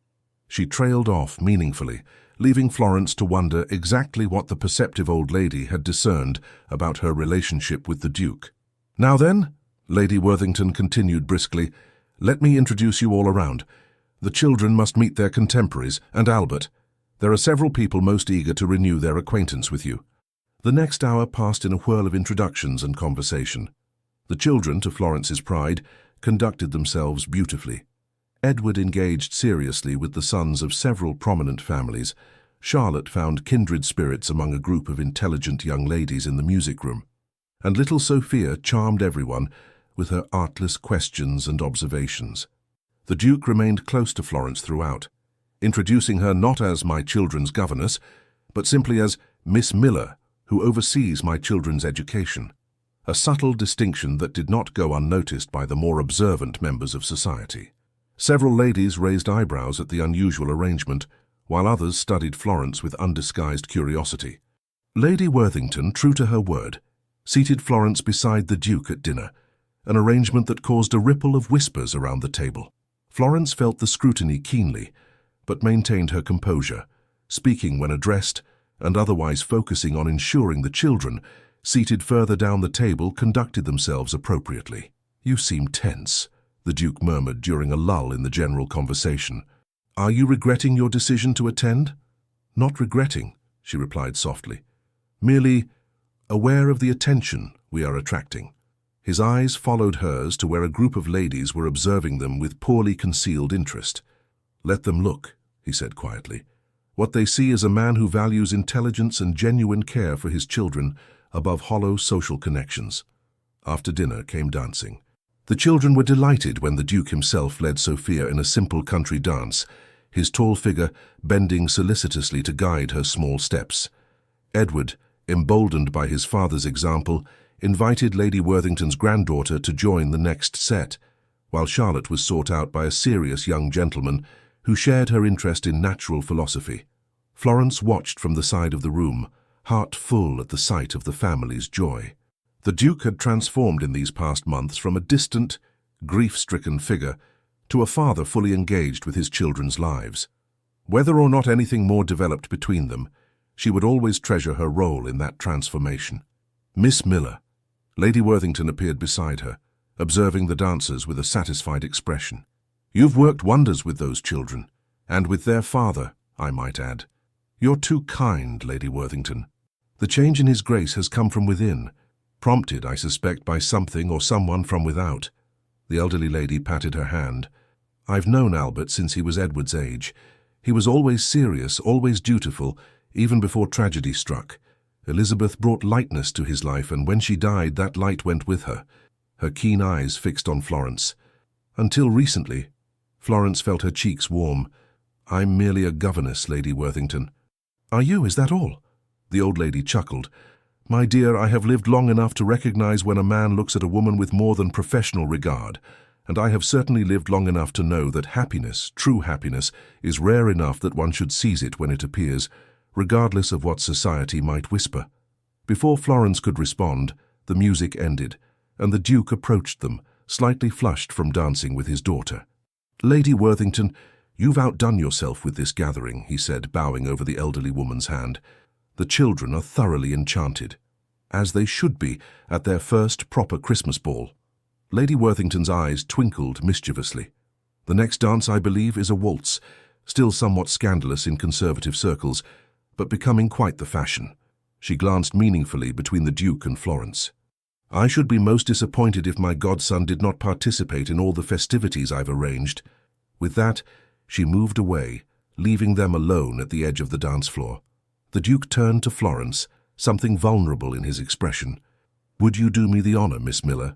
She trailed off meaningfully, leaving Florence to wonder exactly what the perceptive old lady had discerned about her relationship with the Duke. "Now then," Lady Worthington continued briskly, "let me introduce you all around. The children must meet their contemporaries, and Albert. There are several people most eager to renew their acquaintance with you." The next hour passed in a whirl of introductions and conversation. The children, to Florence's pride, conducted themselves beautifully. Edward engaged seriously with the sons of several prominent families. Charlotte found kindred spirits among a group of intelligent young ladies in the music room. And little Sophia charmed everyone with her artless questions and observations. The Duke remained close to Florence throughout, introducing her not as my children's governess, but simply as Miss Miller, who oversees my children's education. A subtle distinction that did not go unnoticed by the more observant members of society. Several ladies raised eyebrows at the unusual arrangement, while others studied Florence with undisguised curiosity. Lady Worthington, true to her word, seated Florence beside the Duke at dinner, an arrangement that caused a ripple of whispers around the table. Florence felt the scrutiny keenly, but maintained her composure, speaking when addressed and otherwise focusing on ensuring the children, seated further down the table, conducted themselves appropriately. "You seem tense," the Duke murmured during a lull in the general conversation. "Are you regretting your decision to attend?" "Not regretting," she replied softly. "Merely aware of the attention we are attracting." His eyes followed hers to where a group of ladies were observing them with poorly concealed interest. "Let them look," he said quietly. "What they see is a man who values intelligence and genuine care for his children above hollow social connections." After dinner came dancing. The children were delighted when the Duke himself led Sophia in a simple country dance, his tall figure bending solicitously to guide her small steps. Edward, emboldened by his father's example, invited Lady Worthington's granddaughter to join the next set, while Charlotte was sought out by a serious young gentleman who shared her interest in natural philosophy. Florence watched from the side of the room, heart full at the sight of the family's joy. The Duke had transformed in these past months from a distant, grief-stricken figure to a father fully engaged with his children's lives. Whether or not anything more developed between them, she would always treasure her role in that transformation. "Miss Miller." Lady Worthington appeared beside her, observing the dancers with a satisfied expression. You've worked wonders with those children, and with their father, I might add. You're too kind, Lady Worthington. The change in his grace has come from within, prompted, I suspect, by something or someone from without. The elderly lady patted her hand. I've known Albert since he was Edward's age. He was always serious, always dutiful, even before tragedy struck. Elizabeth brought lightness to his life, and when she died, that light went with her, her keen eyes fixed on Florence. Until recently, Florence felt her cheeks warm. I'm merely a governess, Lady Worthington. Are you? Is that all? The old lady chuckled. My dear, I have lived long enough to recognize when a man looks at a woman with more than professional regard, and I have certainly lived long enough to know that happiness, true happiness, is rare enough that one should seize it when it appears, regardless of what society might whisper. Before Florence could respond, the music ended, and the Duke approached them, slightly flushed from dancing with his daughter. Lady Worthington, you've outdone yourself with this gathering, he said, bowing over the elderly woman's hand. The children are thoroughly enchanted, as they should be at their first proper Christmas ball. Lady Worthington's eyes twinkled mischievously. The next dance, I believe, is a waltz, still somewhat scandalous in conservative circles, but becoming quite the fashion. She glanced meaningfully between the Duke and Florence. I should be most disappointed if my godson did not participate in all the festivities I've arranged. With that, she moved away, leaving them alone at the edge of the dance floor. The Duke turned to Florence, something vulnerable in his expression. Would you do me the honor, Miss Miller?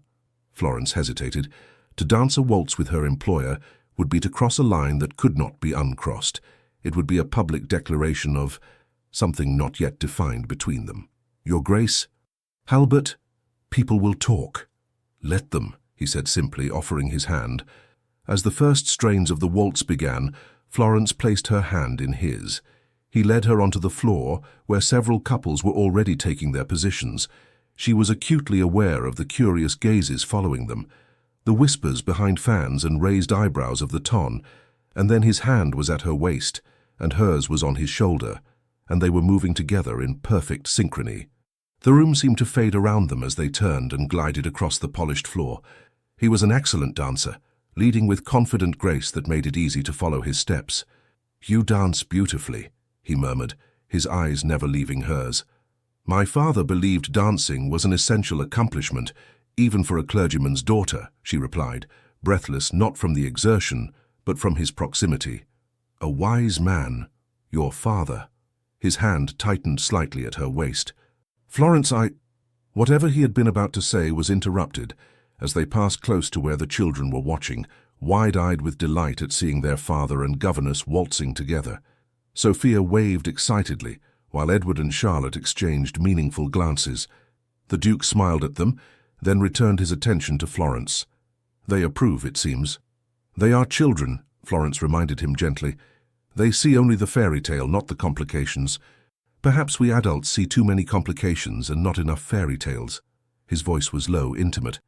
Florence hesitated. To dance a waltz with her employer would be to cross a line that could not be uncrossed. It would be a public declaration of something not yet defined between them. Your Grace? Albert, people will talk. Let them, he said simply, offering his hand. As the first strains of the waltz began, Florence placed her hand in his. He led her onto the floor, where several couples were already taking their positions. She was acutely aware of the curious gazes following them, the whispers behind fans and raised eyebrows of the ton, and then his hand was at her waist, and hers was on his shoulder, and they were moving together in perfect synchrony. The room seemed to fade around them as they turned and glided across the polished floor. He was an excellent dancer, leading with confident grace that made it easy to follow his steps. You dance beautifully, he murmured, his eyes never leaving hers. My father believed dancing was an essential accomplishment, even for a clergyman's daughter, she replied, breathless not from the exertion, but from his proximity. A wise man, your father. His hand tightened slightly at her waist. Florence, Whatever he had been about to say was interrupted, as they passed close to where the children were watching, wide-eyed with delight at seeing their father and governess waltzing together. Sophia waved excitedly, while Edward and Charlotte exchanged meaningful glances. The Duke smiled at them, then returned his attention to Florence. They approve, it seems. They are children, Florence reminded him gently. They see only the fairy tale, not the complications. Perhaps we adults see too many complications and not enough fairy tales. His voice was low, intimate.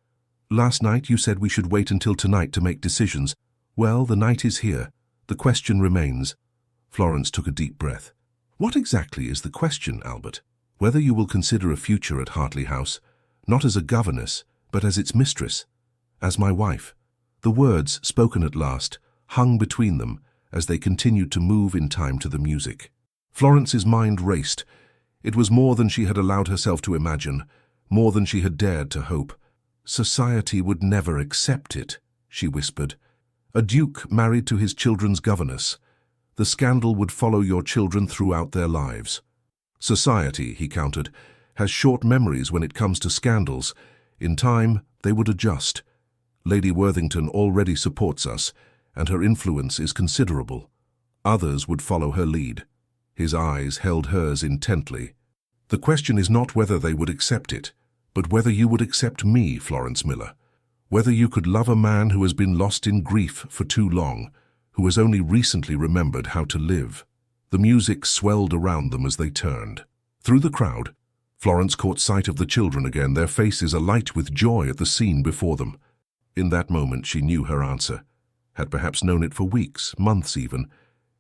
Last night you said we should wait until tonight to make decisions. Well, the night is here. The question remains. Florence took a deep breath. What exactly is the question, Albert? Whether you will consider a future at Hartley House, not as a governess, but as its mistress, as my wife. The words, spoken at last, hung between them as they continued to move in time to the music. Florence's mind raced. It was more than she had allowed herself to imagine, more than she had dared to hope. Society would never accept it, she whispered. A duke married to his children's governess. The scandal would follow your children throughout their lives. Society, he countered, has short memories when it comes to scandals. In time, they would adjust. Lady Worthington already supports us, and her influence is considerable. Others would follow her lead. His eyes held hers intently. The question is not whether they would accept it, but whether you would accept me, Florence Miller. Whether you could love a man who has been lost in grief for too long, who has only recently remembered how to live. The music swelled around them as they turned. Through the crowd, Florence caught sight of the children again, their faces alight with joy at the scene before them. In that moment she knew her answer, had perhaps known it for weeks, months even,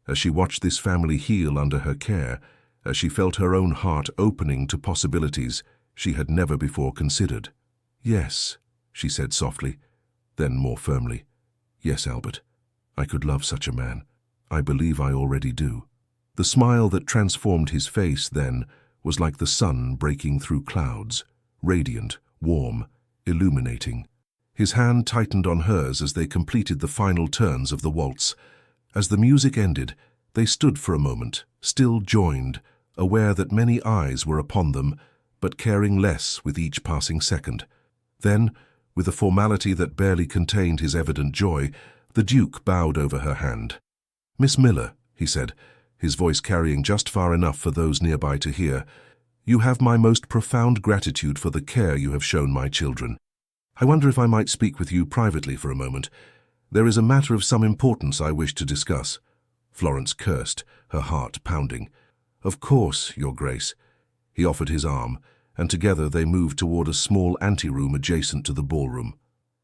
as she watched this family heal under her care, as she felt her own heart opening to possibilities she had never before considered. Yes, she said softly, then more firmly. Yes, Albert, I could love such a man. I believe I already do. The smile that transformed his face then was like the sun breaking through clouds, radiant, warm, illuminating. His hand tightened on hers as they completed the final turns of the waltz. As the music ended, they stood for a moment, still joined, aware that many eyes were upon them, but caring less with each passing second. Then, with a formality that barely contained his evident joy, the Duke bowed over her hand. "Miss Miller," he said, his voice carrying just far enough for those nearby to hear, "you have my most profound gratitude for the care you have shown my children. I wonder if I might speak with you privately for a moment. There is a matter of some importance I wish to discuss." Florence cursed, her heart pounding. "Of course, Your Grace." He offered his arm, and together they moved toward a small anteroom adjacent to the ballroom.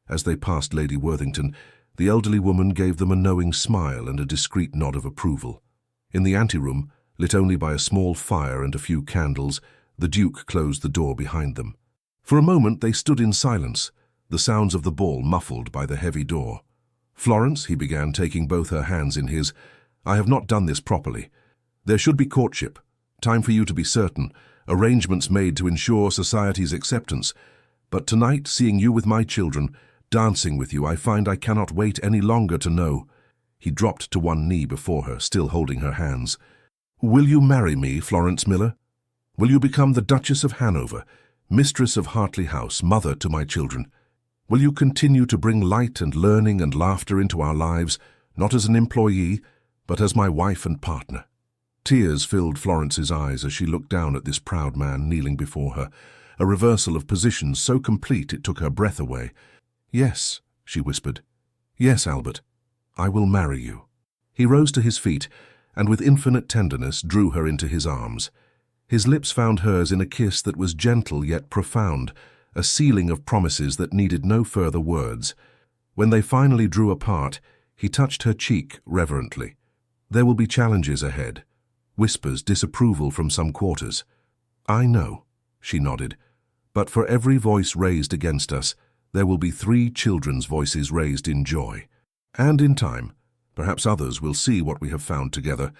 As they passed Lady Worthington, the elderly woman gave them a knowing smile and a discreet nod of approval. In the anteroom, lit only by a small fire and a few candles, the Duke closed the door behind them. For a moment they stood in silence, the sounds of the ball muffled by the heavy door. "Florence," he began, taking both her hands in his, "I have not done this properly. There should be courtship, time for you to be certain, arrangements made to ensure society's acceptance. But tonight, seeing you with my children, dancing with you, I find I cannot wait any longer to know." He dropped to one knee before her, still holding her hands. "Will you marry me, Florence Miller? Will you become the Duchess of Hanover, mistress of Hartley House, mother to my children? Will you continue to bring light and learning and laughter into our lives, not as an employee, but as my wife and partner?" Tears filled Florence's eyes as she looked down at this proud man kneeling before her, a reversal of positions so complete it took her breath away. "Yes," she whispered. "Yes, Albert, I will marry you." He rose to his feet and with infinite tenderness drew her into his arms. His lips found hers in a kiss that was gentle yet profound, a sealing of promises that needed no further words. When they finally drew apart, he touched her cheek reverently. "There will be challenges ahead," whispers, disapproval from some quarters. "I know," she nodded, "but for every voice raised against us, there will be 3 children's voices raised in joy. And in time, perhaps others will see what we have found together,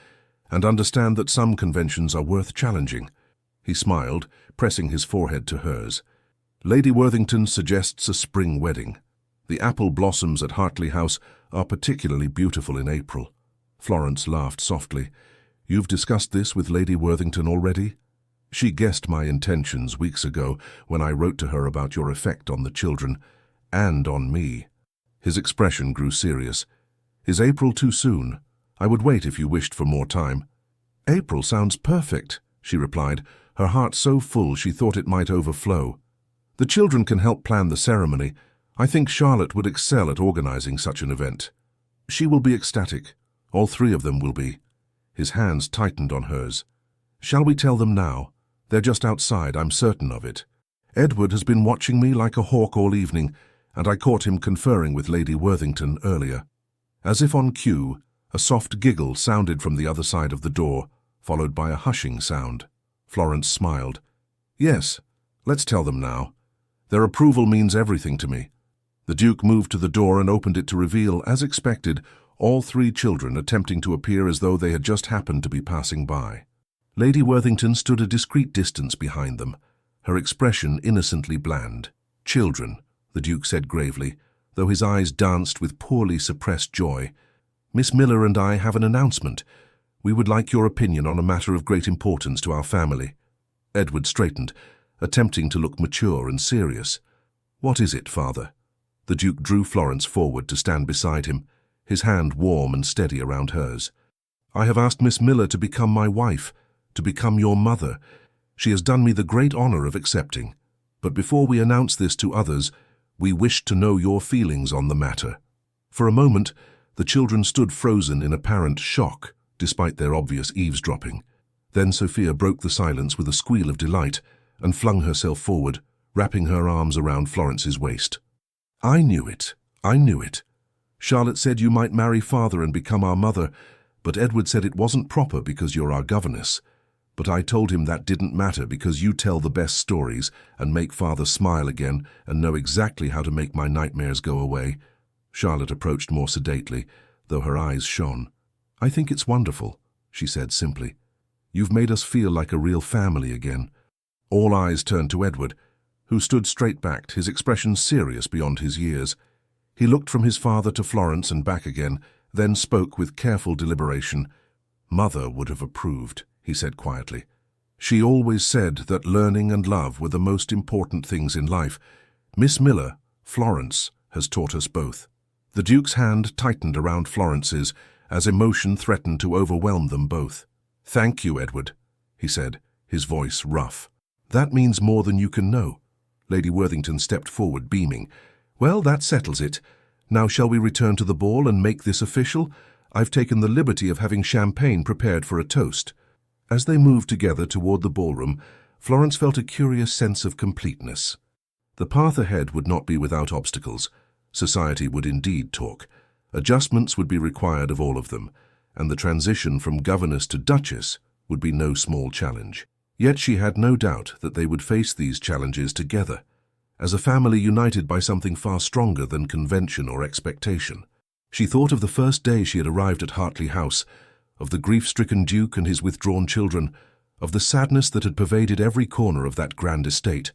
and understand that some conventions are worth challenging." He smiled, pressing his forehead to hers. "Lady Worthington suggests a spring wedding. The apple blossoms at Hartley House are particularly beautiful in April." Florence laughed softly. "You've discussed this with Lady Worthington already?" "She guessed my intentions weeks ago when I wrote to her about your effect on the children, and on me." His expression grew serious. "Is April too soon? I would wait if you wished for more time." "April sounds perfect," she replied, her heart so full she thought it might overflow. "The children can help plan the ceremony. I think Charlotte would excel at organizing such an event." "She will be ecstatic. All 3 of them will be." His hands tightened on hers. "Shall we tell them now? They're just outside, I'm certain of it. Edward has been watching me like a hawk all evening, and I caught him conferring with Lady Worthington earlier." As if on cue, a soft giggle sounded from the other side of the door, followed by a hushing sound. Florence smiled. "Yes, let's tell them now. Their approval means everything to me." The Duke moved to the door and opened it to reveal, as expected, all 3 children attempting to appear as though they had just happened to be passing by. Lady Worthington stood a discreet distance behind them, her expression innocently bland. "Children," the Duke said gravely, though his eyes danced with poorly suppressed joy. "Miss Miller and I have an announcement. We would like your opinion on a matter of great importance to our family." Edward straightened, attempting to look mature and serious. "What is it, Father?" The Duke drew Florence forward to stand beside him, his hand warm and steady around hers. "I have asked Miss Miller to become my wife, to become your mother. She has done me the great honor of accepting. But before we announce this to others, we wish to know your feelings on the matter." For a moment, the children stood frozen in apparent shock, despite their obvious eavesdropping. Then Sophia broke the silence with a squeal of delight and flung herself forward, wrapping her arms around Florence's waist. "I knew it. I knew it. Charlotte said you might marry Father and become our mother, but Edward said it wasn't proper because you're our governess. But I told him that didn't matter because you tell the best stories and make Father smile again and know exactly how to make my nightmares go away." Charlotte approached more sedately, though her eyes shone. "I think it's wonderful," she said simply. "You've made us feel like a real family again." All eyes turned to Edward, who stood straight-backed, his expression serious beyond his years. He looked from his father to Florence and back again, then spoke with careful deliberation. "Mother would have approved," he said quietly. "She always said that learning and love were the most important things in life. Miss Miller, Florence, has taught us both." The Duke's hand tightened around Florence's as emotion threatened to overwhelm them both. "Thank you, Edward," he said, his voice rough. "That means more than you can know." Lady Worthington stepped forward, beaming. "Well, that settles it. Now shall we return to the ball and make this official? I've taken the liberty of having champagne prepared for a toast." As they moved together toward the ballroom, Florence felt a curious sense of completeness. The path ahead would not be without obstacles. Society would indeed talk. Adjustments would be required of all of them, and the transition from governess to duchess would be no small challenge. Yet she had no doubt that they would face these challenges together, as a family united by something far stronger than convention or expectation. She thought of the first day she had arrived at Hartley House, of the grief-stricken Duke and his withdrawn children, of the sadness that had pervaded every corner of that grand estate.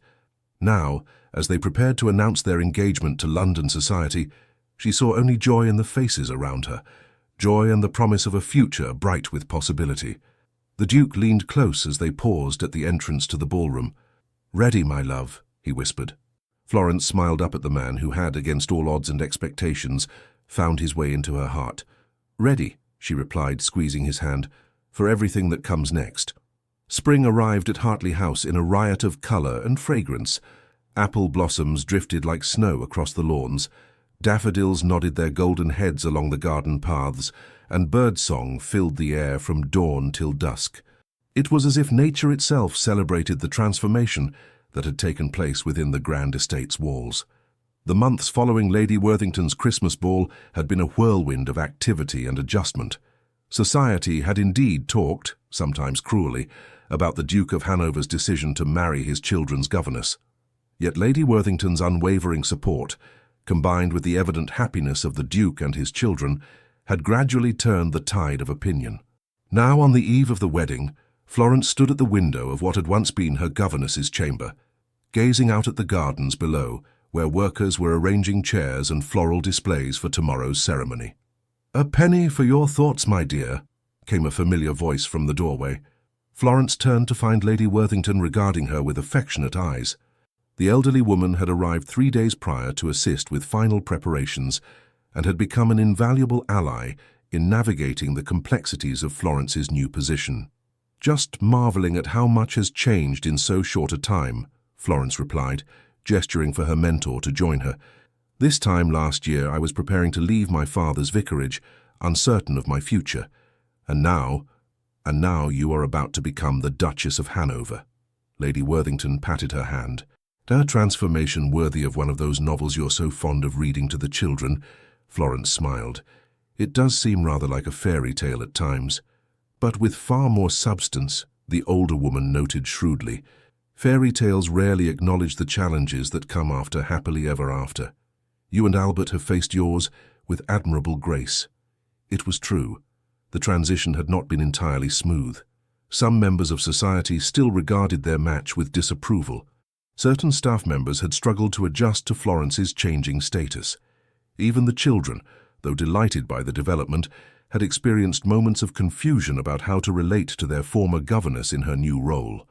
Now, as they prepared to announce their engagement to London society, she saw only joy in the faces around her, joy and the promise of a future bright with possibility. The Duke leaned close as they paused at the entrance to the ballroom. "Ready, my love," he whispered. Florence smiled up at the man who had, against all odds and expectations, found his way into her heart. "Ready," she replied, squeezing his hand, "for everything that comes next." Spring arrived at Hartley House in a riot of colour and fragrance. Apple blossoms drifted like snow across the lawns, daffodils nodded their golden heads along the garden paths, and birdsong filled the air from dawn till dusk. It was as if nature itself celebrated the transformation that had taken place within the grand estate's walls. The months following Lady Worthington's Christmas ball had been a whirlwind of activity and adjustment. Society had indeed talked, sometimes cruelly, about the Duke of Hanover's decision to marry his children's governess. Yet Lady Worthington's unwavering support, combined with the evident happiness of the Duke and his children, had gradually turned the tide of opinion. Now, on the eve of the wedding, Florence stood at the window of what had once been her governess's chamber, gazing out at the gardens below, where workers were arranging chairs and floral displays for tomorrow's ceremony. "A penny for your thoughts, my dear," came a familiar voice from the doorway. Florence turned to find Lady Worthington regarding her with affectionate eyes. The elderly woman had arrived 3 days prior to assist with final preparations and had become an invaluable ally in navigating the complexities of Florence's new position. "Just marveling at how much has changed in so short a time," Florence replied, gesturing for her mentor to join her. "This time last year I was preparing to leave my father's vicarage, uncertain of my future, and now you are about to become the Duchess of Hanover." Lady Worthington patted her hand. "A transformation worthy of one of those novels you're so fond of reading to the children," Florence smiled. "It does seem rather like a fairy tale at times, but with far more substance," the older woman noted shrewdly. "Fairy tales rarely acknowledge the challenges that come after happily ever after. You and Albert have faced yours with admirable grace." It was true. The transition had not been entirely smooth. Some members of society still regarded their match with disapproval. Certain staff members had struggled to adjust to Florence's changing status. Even the children, though delighted by the development, had experienced moments of confusion about how to relate to their former governess in her new role.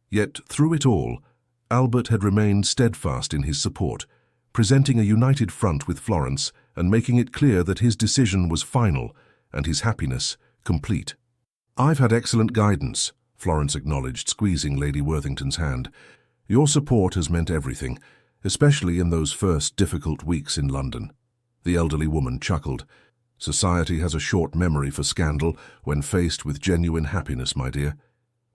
Yet, through it all, Albert had remained steadfast in his support, presenting a united front with Florence and making it clear that his decision was final and his happiness complete. "I've had excellent guidance," Florence acknowledged, squeezing Lady Worthington's hand. "Your support has meant everything, especially in those first difficult weeks in London." The elderly woman chuckled. "Society has a short memory for scandal when faced with genuine happiness, my dear.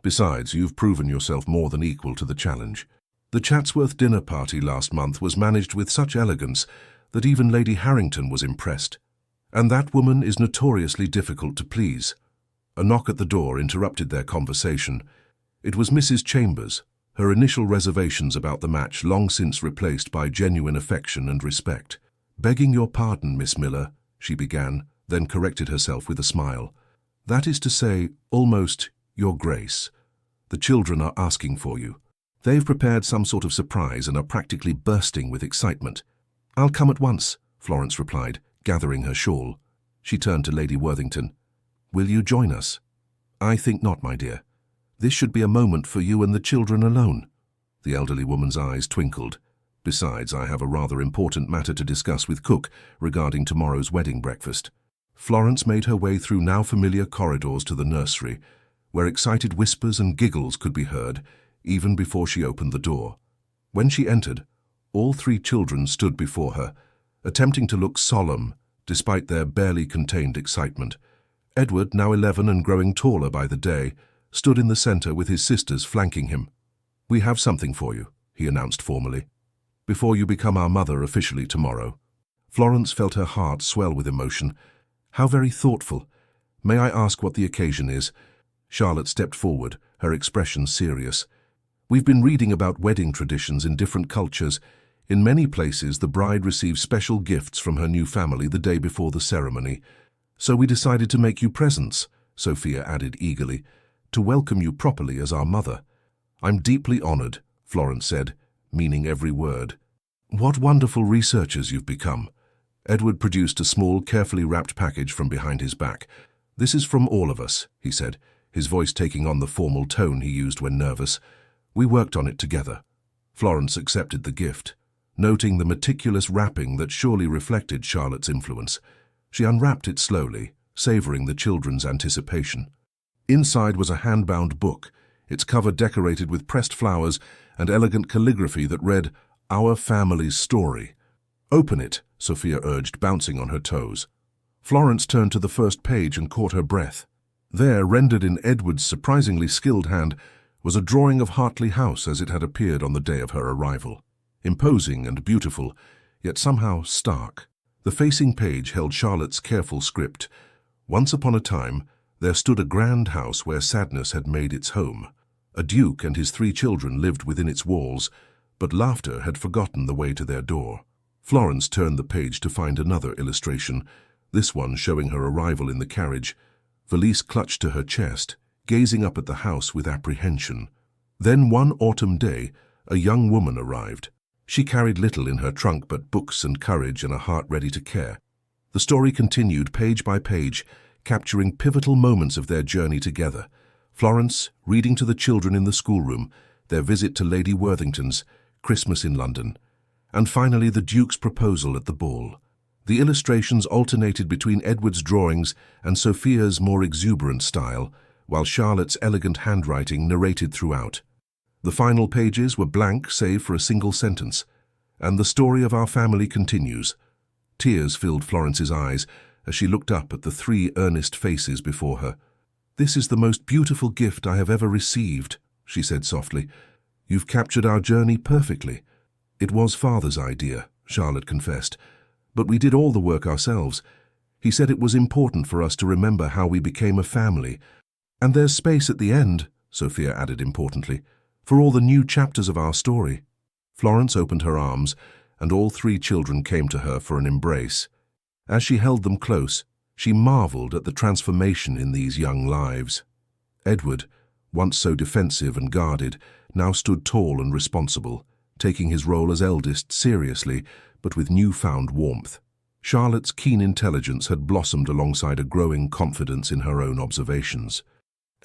Besides, you've proven yourself more than equal to the challenge. The Chatsworth dinner party last month was managed with such elegance that even Lady Harrington was impressed. And that woman is notoriously difficult to please." A knock at the door interrupted their conversation. It was Mrs. Chambers, her initial reservations about the match long since replaced by genuine affection and respect. "Begging your pardon, Miss Miller," she began, then corrected herself with a smile. "That is to say, almost, Your Grace. The children are asking for you. They've prepared some sort of surprise and are practically bursting with excitement." "I'll come at once," Florence replied, gathering her shawl. She turned to Lady Worthington. "Will you join us?" "I think not, my dear. This should be a moment for you and the children alone." The elderly woman's eyes twinkled. "Besides, I have a rather important matter to discuss with Cook regarding tomorrow's wedding breakfast." Florence made her way through now familiar corridors to the nursery, where excited whispers and giggles could be heard even before she opened the door. When she entered, all three children stood before her, attempting to look solemn despite their barely contained excitement. Edward, now 11 and growing taller by the day, stood in the center with his sisters flanking him. "We have something for you," he announced formally, "before you become our mother officially tomorrow." Florence felt her heart swell with emotion. "How very thoughtful. May I ask what the occasion is?" Charlotte stepped forward, her expression serious. "We've been reading about wedding traditions in different cultures. In many places, the bride receives special gifts from her new family the day before the ceremony. So we decided to make you presents," Sophia added eagerly, "to welcome you properly as our mother." "I'm deeply honored," Florence said, meaning every word. "What wonderful researchers you've become." Edward produced a small, carefully wrapped package from behind his back. "This is from all of us," he said, his voice taking on the formal tone he used when nervous. "We worked on it together." Florence accepted the gift, noting the meticulous wrapping that surely reflected Charlotte's influence. She unwrapped it slowly, savoring the children's anticipation. Inside was a hand-bound book, its cover decorated with pressed flowers and elegant calligraphy that read, "Our Family's Story." "Open it," Sophia urged, bouncing on her toes. Florence turned to the first page and caught her breath. There, rendered in Edward's surprisingly skilled hand, was a drawing of Hartley House as it had appeared on the day of her arrival. Imposing and beautiful, yet somehow stark. The facing page held Charlotte's careful script. "Once upon a time, there stood a grand house where sadness had made its home. A duke and his 3 children lived within its walls, but laughter had forgotten the way to their door." Florence turned the page to find another illustration, this one showing her arrival in the carriage. Valise clutched to her chest, gazing up at the house with apprehension. Then one autumn day, a young woman arrived. She carried little in her trunk but books and courage and a heart ready to care. The story continued page by page, capturing pivotal moments of their journey together. Florence, reading to the children in the schoolroom, their visit to Lady Worthington's, Christmas in London, and finally the Duke's proposal at the ball. The illustrations alternated between Edward's drawings and Sophia's more exuberant style, while Charlotte's elegant handwriting narrated throughout. The final pages were blank save for a single sentence, and the story of our family continues. Tears filled Florence's eyes as she looked up at the 3 earnest faces before her. "This is the most beautiful gift I have ever received," she said softly. "You've captured our journey perfectly." "It was Father's idea," Charlotte confessed, "but we did all the work ourselves. He said it was important for us to remember how we became a family. And there's space at the end," Sophia added importantly, "for all the new chapters of our story." Florence opened her arms, and all 3 children came to her for an embrace. As she held them close, she marveled at the transformation in these young lives. Edward, once so defensive and guarded, now stood tall and responsible, taking his role as eldest seriously, but with newfound warmth. Charlotte's keen intelligence had blossomed alongside a growing confidence in her own observations.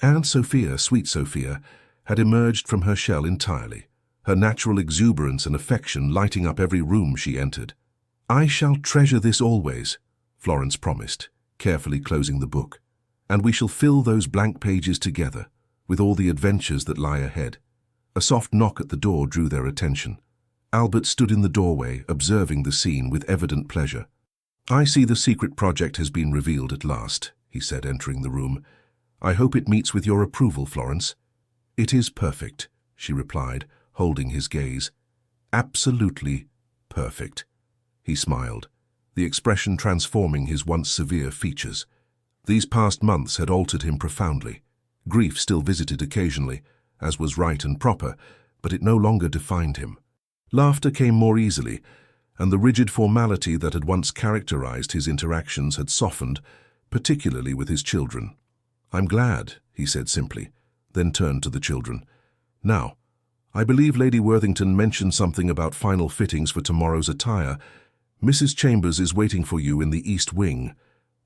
And Sophia, sweet Sophia, had emerged from her shell entirely, her natural exuberance and affection lighting up every room she entered. "I shall treasure this always," Florence promised, carefully closing the book, "and we shall fill those blank pages together, with all the adventures that lie ahead." A soft knock at the door drew their attention. Albert stood in the doorway, observing the scene with evident pleasure. "I see the secret project has been revealed at last," he said, entering the room. "I hope it meets with your approval, Florence." "It is perfect," she replied, holding his gaze. "Absolutely perfect." He smiled, the expression transforming his once severe features. These past months had altered him profoundly. Grief still visited occasionally, as was right and proper, but it no longer defined him. Laughter came more easily, and the rigid formality that had once characterized his interactions had softened, particularly with his children. "I'm glad," he said simply, then turned to the children. "Now, I believe Lady Worthington mentioned something about final fittings for tomorrow's attire. Mrs. Chambers is waiting for you in the East Wing."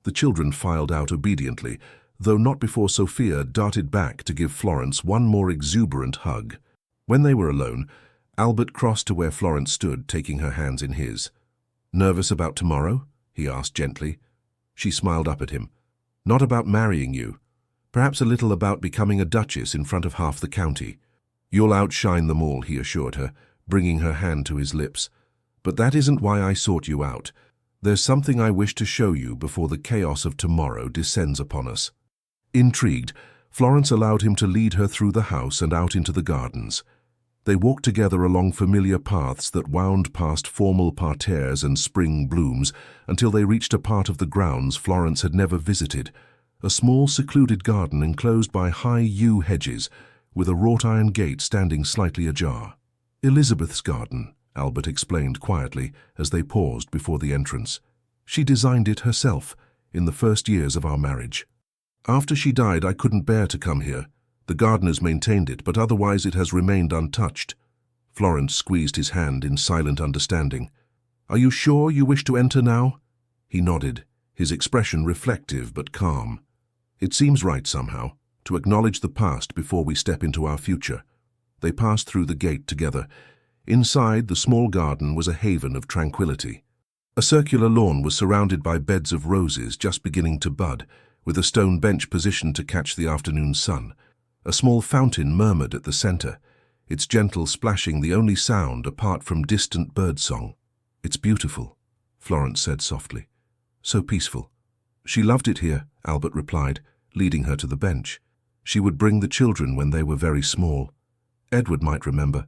The children filed out obediently, though not before Sophia darted back to give Florence one more exuberant hug. When they were alone, Albert crossed to where Florence stood, taking her hands in his. "Nervous about tomorrow?" he asked gently. She smiled up at him. "Not about marrying you. Perhaps a little about becoming a duchess in front of half the county." "You'll outshine them all," he assured her, bringing her hand to his lips. "But that isn't why I sought you out. There's something I wish to show you before the chaos of tomorrow descends upon us." Intrigued, Florence allowed him to lead her through the house and out into the gardens. They walked together along familiar paths that wound past formal parterres and spring blooms until they reached a part of the grounds Florence had never visited, a small secluded garden enclosed by high yew hedges, with a wrought-iron gate standing slightly ajar. "Elizabeth's garden," Albert explained quietly as they paused before the entrance. "She designed it herself in the first years of our marriage. After she died, I couldn't bear to come here. The gardeners maintained it, but otherwise it has remained untouched." Florence squeezed his hand in silent understanding. "Are you sure you wish to enter now?" He nodded, his expression reflective but calm. "It seems right somehow, to acknowledge the past before we step into our future." They passed through the gate together. Inside, the small garden was a haven of tranquility. A circular lawn was surrounded by beds of roses just beginning to bud, with a stone bench positioned to catch the afternoon sun. A small fountain murmured at the center, its gentle splashing the only sound apart from distant birdsong. "It's beautiful," Florence said softly. "So peaceful." "She loved it here," Albert replied, leading her to the bench. "She would bring the children when they were very small. Edward might remember,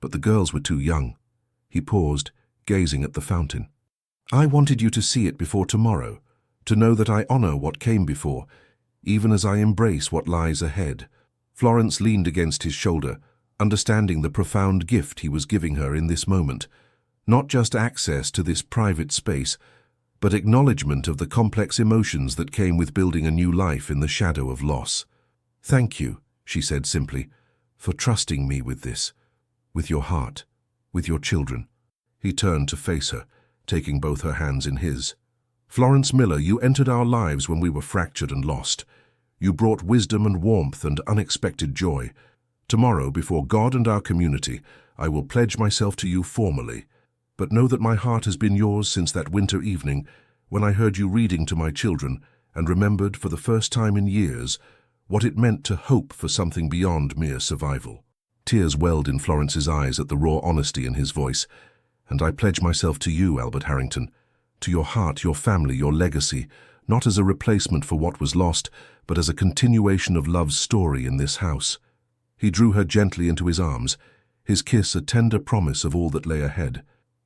but the girls were too young." He paused, gazing at the fountain. "I wanted you to see it before tomorrow, to know that I honor what came before, even as I embrace what lies ahead." Florence leaned against his shoulder, understanding the profound gift he was giving her in this moment. Not just access to this private space, but acknowledgement of the complex emotions that came with building a new life in the shadow of loss. "Thank you," she said simply, "for trusting me with this, with your heart, with your children." He turned to face her, taking both her hands in his. "Florence Miller, you entered our lives when we were fractured and lost. You brought wisdom and warmth and unexpected joy. Tomorrow, before God and our community, I will pledge myself to you formally. But know that my heart has been yours since that winter evening when I heard you reading to my children and remembered for the first time in years what it meant to hope for something beyond mere survival." Tears welled in Florence's eyes at the raw honesty in his voice. "And I pledge myself to you, Albert Harrington, to your heart, your family, your legacy, not as a replacement for what was lost, but as a continuation of love's story in this house." He drew her gently into his arms, his kiss a tender promise of all that lay ahead.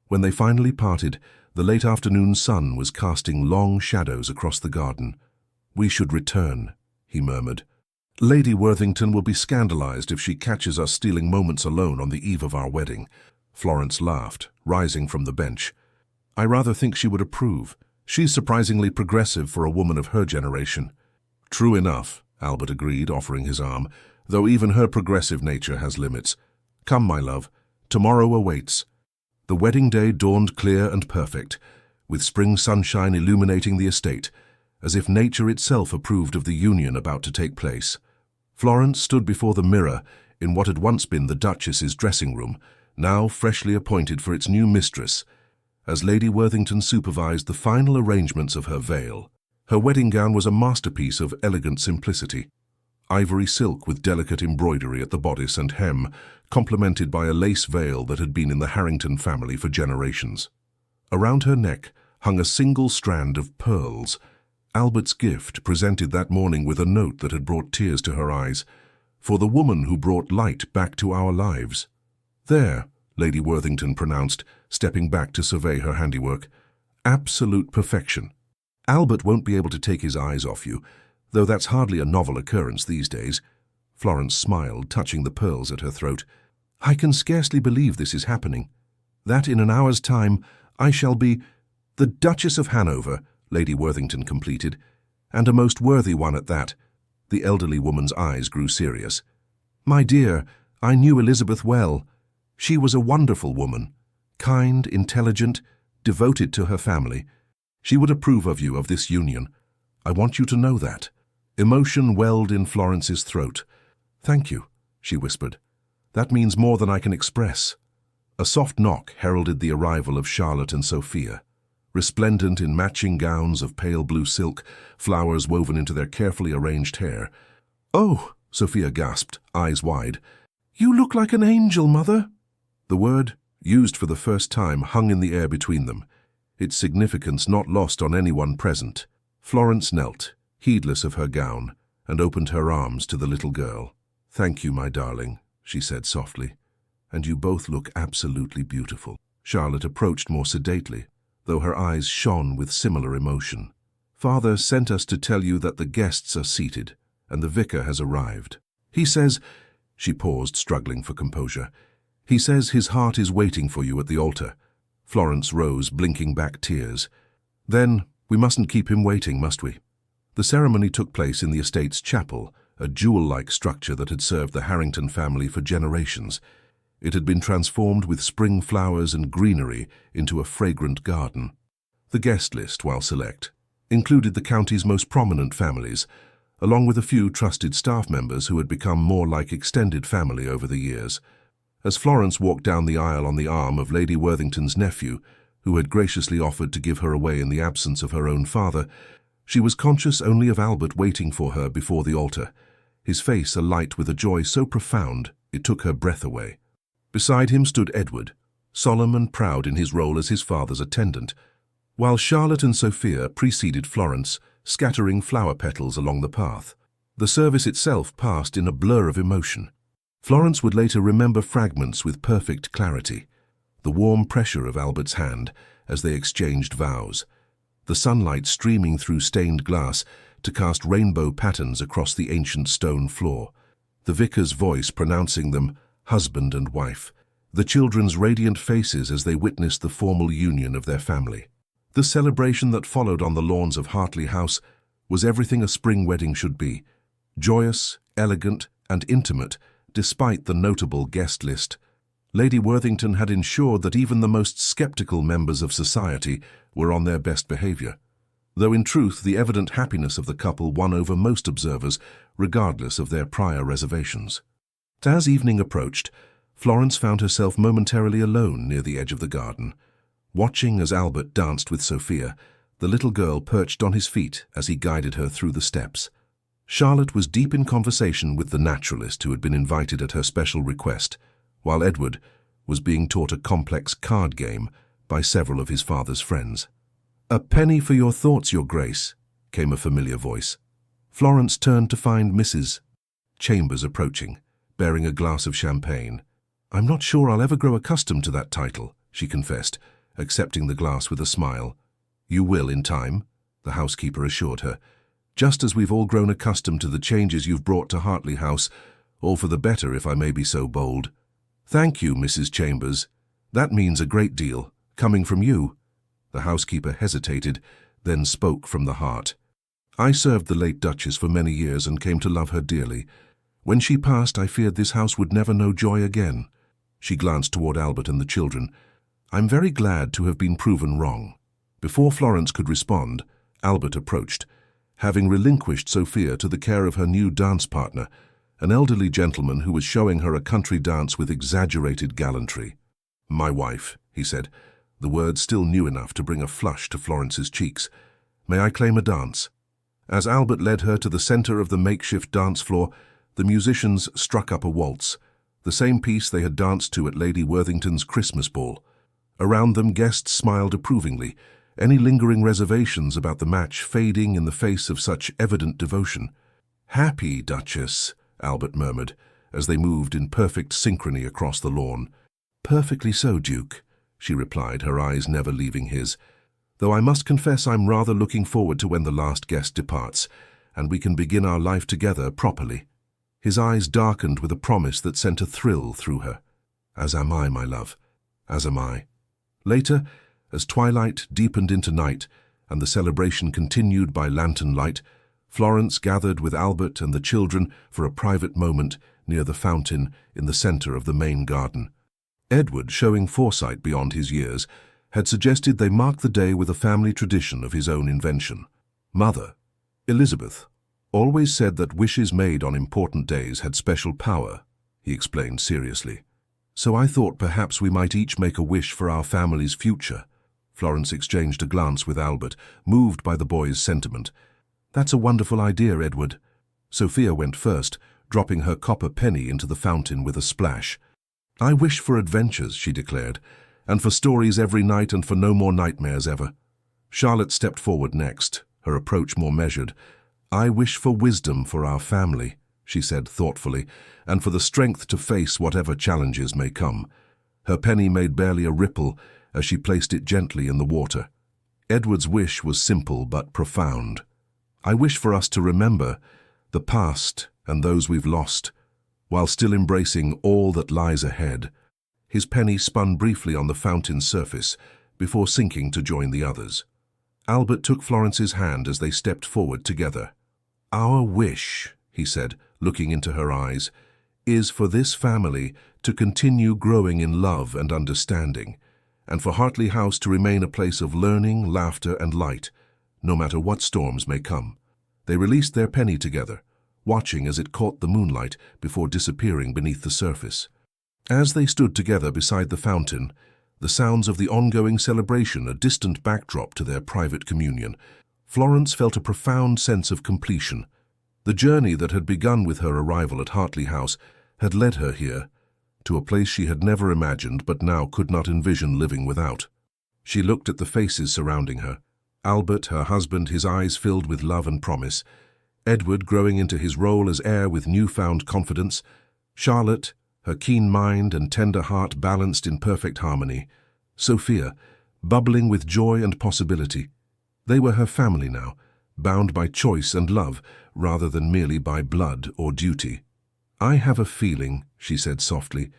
When they finally parted, the late afternoon sun was casting long shadows across the garden. "We should return," he murmured. "Lady Worthington will be scandalized if she catches us stealing moments alone on the eve of our wedding." Florence laughed, rising from the bench. "I rather think she would approve. She's surprisingly progressive for a woman of her generation." "True enough," Albert agreed, offering his arm, "though even her progressive nature has limits. Come, my love, tomorrow awaits." The wedding day dawned clear and perfect, with spring sunshine illuminating the estate, as if nature itself approved of the union about to take place. Florence stood before the mirror in what had once been the Duchess's dressing room, now freshly appointed for its new mistress, as Lady Worthington supervised the final arrangements of her veil. Her wedding gown was a masterpiece of elegant simplicity. Ivory silk with delicate embroidery at the bodice and hem, complemented by a lace veil that had been in the Harrington family for generations. Around her neck hung a single strand of pearls. Albert's gift, presented that morning with a note that had brought tears to her eyes, "For the woman who brought light back to our lives." "There," Lady Worthington pronounced, stepping back to survey her handiwork. "Absolute perfection. Albert won't be able to take his eyes off you, though that's hardly a novel occurrence these days." Florence smiled, touching the pearls at her throat. "I can scarcely believe this is happening. That in an hour's time, I shall be the Duchess of Hanover, Lady Worthington completed, and a most worthy one at that. The elderly woman's eyes grew serious. My dear, I knew Elizabeth well. She was a wonderful woman, kind, intelligent, devoted to her family. She would approve of you, of this union. I want you to know that. Emotion welled in Florence's throat. Thank you, she whispered. That means more than I can express. A soft knock heralded the arrival of Charlotte and Sophia. Resplendent in matching gowns of pale blue silk, flowers woven into their carefully arranged hair. Oh, Sophia gasped, eyes wide. You look like an angel, Mother. The word, used for the first time, hung in the air between them, its significance not lost on anyone present. Florence knelt, heedless of her gown, and opened her arms to the little girl. Thank you, my darling, she said softly. And you both look absolutely beautiful. Charlotte approached more sedately, though her eyes shone with similar emotion. Father sent us to tell you that the guests are seated, and the vicar has arrived. He says, she paused, struggling for composure. He says his heart is waiting for you at the altar. Florence rose, blinking back tears. Then, we mustn't keep him waiting, must we? The ceremony took place in the estate's chapel, a jewel-like structure that had served the Harrington family for generations. It had been transformed with spring flowers and greenery into a fragrant garden. The guest list, while select, included the county's most prominent families, along with a few trusted staff members who had become more like extended family over the years. As Florence walked down the aisle on the arm of Lady Worthington's nephew, who had graciously offered to give her away in the absence of her own father, she was conscious only of Albert waiting for her before the altar, his face alight with a joy so profound it took her breath away. Beside him stood Edward, solemn and proud in his role as his father's attendant, while Charlotte and Sophia preceded Florence, scattering flower petals along the path. The service itself passed in a blur of emotion. Florence would later remember fragments with perfect clarity. The warm pressure of Albert's hand as they exchanged vows, the sunlight streaming through stained glass to cast rainbow patterns across the ancient stone floor, the vicar's voice pronouncing them husband and wife, the children's radiant faces as they witnessed the formal union of their family. The celebration that followed on the lawns of Hartley House was everything a spring wedding should be, joyous, elegant, and intimate, despite the notable guest list. Lady Worthington had ensured that even the most skeptical members of society were on their best behavior, though in truth the evident happiness of the couple won over most observers, regardless of their prior reservations. As evening approached, Florence found herself momentarily alone near the edge of the garden. Watching as Albert danced with Sophia, the little girl perched on his feet as he guided her through the steps. Charlotte was deep in conversation with the naturalist who had been invited at her special request, while Edward was being taught a complex card game by several of his father's friends. "A penny for your thoughts, Your Grace," came a familiar voice. Florence turned to find Mrs. Chambers approaching, bearing a glass of champagne. "I'm not sure I'll ever grow accustomed to that title," she confessed, accepting the glass with a smile. "You will in time," the housekeeper assured her, "just as we've all grown accustomed to the changes you've brought to Hartley House, all for the better, if I may be so bold." "Thank you, Mrs. Chambers. That means a great deal, coming from you." The housekeeper hesitated, then spoke from the heart. "I served the late Duchess for many years and came to love her dearly. When she passed, I feared this house would never know joy again." She glanced toward Albert and the children. "I'm very glad to have been proven wrong." Before Florence could respond, Albert approached, having relinquished Sophia to the care of her new dance partner, an elderly gentleman who was showing her a country dance with exaggerated gallantry. "My wife," he said, the words still new enough to bring a flush to Florence's cheeks. "May I claim a dance?" As Albert led her to the center of the makeshift dance floor, the musicians struck up a waltz, the same piece they had danced to at Lady Worthington's Christmas ball. Around them, guests smiled approvingly, any lingering reservations about the match fading in the face of such evident devotion. "Happy, Duchess," Albert murmured, as they moved in perfect synchrony across the lawn. "Perfectly so, Duke," she replied, her eyes never leaving his. "Though I must confess I'm rather looking forward to when the last guest departs, and we can begin our life together properly." His eyes darkened with a promise that sent a thrill through her. "As am I, my love. As am I." Later, As twilight deepened into night and the celebration continued by lantern light, Florence gathered with Albert and the children for a private moment near the fountain in the center of the main garden. Edward, showing foresight beyond his years, had suggested they mark the day with a family tradition of his own invention. Mother, Elizabeth, always said that wishes made on important days had special power, he explained seriously. So I thought perhaps we might each make a wish for our family's future. Florence exchanged a glance with Albert, moved by the boy's sentiment. That's a wonderful idea, Edward. Sophia went first, dropping her copper penny into the fountain with a splash. I wish for adventures, she declared, and for stories every night and for no more nightmares ever. Charlotte stepped forward next, her approach more measured. I wish for wisdom for our family, she said thoughtfully, and for the strength to face whatever challenges may come. Her penny made barely a ripple as she placed it gently in the water. Edward's wish was simple but profound. I wish for us to remember the past and those we've lost, while still embracing all that lies ahead. His penny spun briefly on the fountain's surface before sinking to join the others. Albert took Florence's hand as they stepped forward together. Our wish, he said, looking into her eyes, is for this family to continue growing in love and understanding, and for Hartley House to remain a place of learning, laughter, and light, no matter what storms may come. They released their penny together, watching as it caught the moonlight before disappearing beneath the surface. As they stood together beside the fountain, the sounds of the ongoing celebration a distant backdrop to their private communion, Florence felt a profound sense of completion. The journey that had begun with her arrival at Hartley House had led her here, to a place she had never imagined but now could not envision living without. She looked at the faces surrounding her. Albert, her husband, his eyes filled with love and promise. Edward, growing into his role as heir with newfound confidence. Charlotte, her keen mind and tender heart balanced in perfect harmony. Sophia, bubbling with joy and possibility. They were her family now, bound by choice and love rather than merely by blood or duty. I have a feeling, she said softly,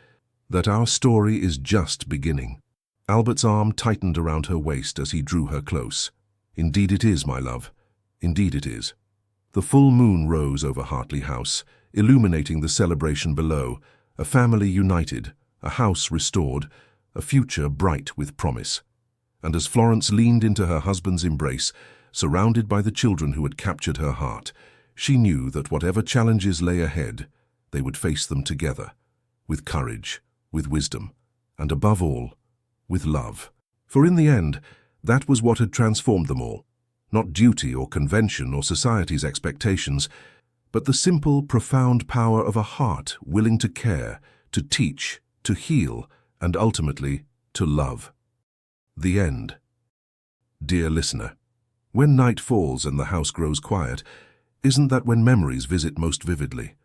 that our story is just beginning. Albert's arm tightened around her waist as he drew her close. Indeed it is, my love. Indeed it is. The full moon rose over Hartley House, illuminating the celebration below, a family united, a house restored, a future bright with promise. And as Florence leaned into her husband's embrace, surrounded by the children who had captured her heart, she knew that whatever challenges lay ahead, they would face them together, with courage, with wisdom, and above all, with love. For in the end, that was what had transformed them all. Not duty or convention or society's expectations, but the simple, profound power of a heart willing to care, to teach, to heal, and ultimately, to love. The end. Dear listener, when night falls and the house grows quiet, isn't that when memories visit most vividly?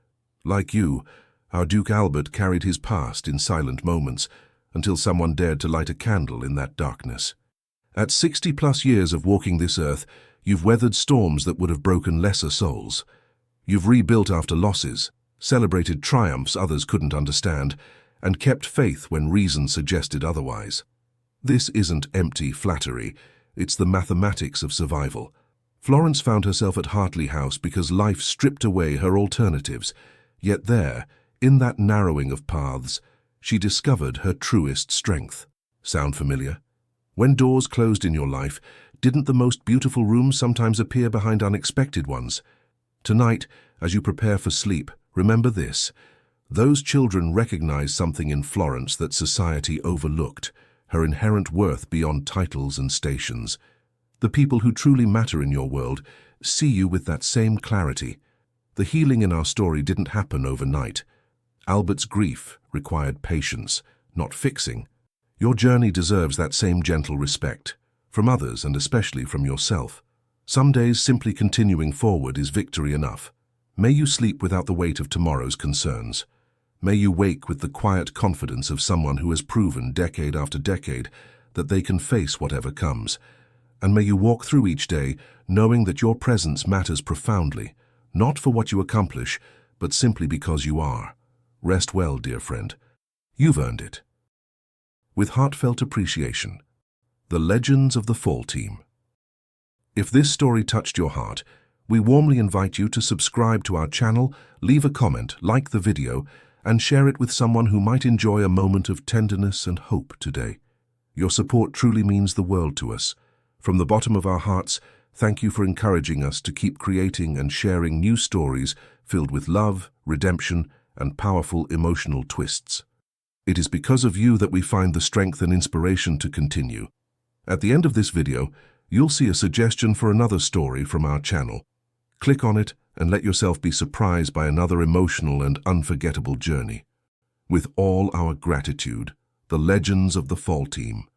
Like you, our Duke Albert carried his past in silent moments until someone dared to light a candle in that darkness. At 60+ years of walking this earth, you've weathered storms that would have broken lesser souls. You've rebuilt after losses, celebrated triumphs others couldn't understand, and kept faith when reason suggested otherwise. This isn't empty flattery, it's the mathematics of survival. Florence found herself at Hartley House because life stripped away her alternatives, yet there, in that narrowing of paths, she discovered her truest strength. Sound familiar? When doors closed in your life, didn't the most beautiful rooms sometimes appear behind unexpected ones? Tonight, as you prepare for sleep, remember this. Those children recognized something in Florence that society overlooked, her inherent worth beyond titles and stations. The people who truly matter in your world see you with that same clarity. The healing in our story didn't happen overnight. Albert's grief required patience, not fixing. Your journey deserves that same gentle respect, from others and especially from yourself. Some days simply continuing forward is victory enough. May you sleep without the weight of tomorrow's concerns. May you wake with the quiet confidence of someone who has proven decade after decade that they can face whatever comes. And may you walk through each day knowing that your presence matters profoundly, not for what you accomplish, but simply because you are. Rest well, dear friend. You've earned it. With heartfelt appreciation, The Legends of the Fall Team. If this story touched your heart, we warmly invite you to subscribe to our channel, leave a comment, like the video, and share it with someone who might enjoy a moment of tenderness and hope today. Your support truly means the world to us. From the bottom of our hearts, thank you for encouraging us to keep creating and sharing new stories filled with love, redemption, and powerful emotional twists. It is because of you that we find the strength and inspiration to continue. At the end of this video, you'll see a suggestion for another story from our channel. Click on it and let yourself be surprised by another emotional and unforgettable journey. With all our gratitude, the Legends of the Fall Team.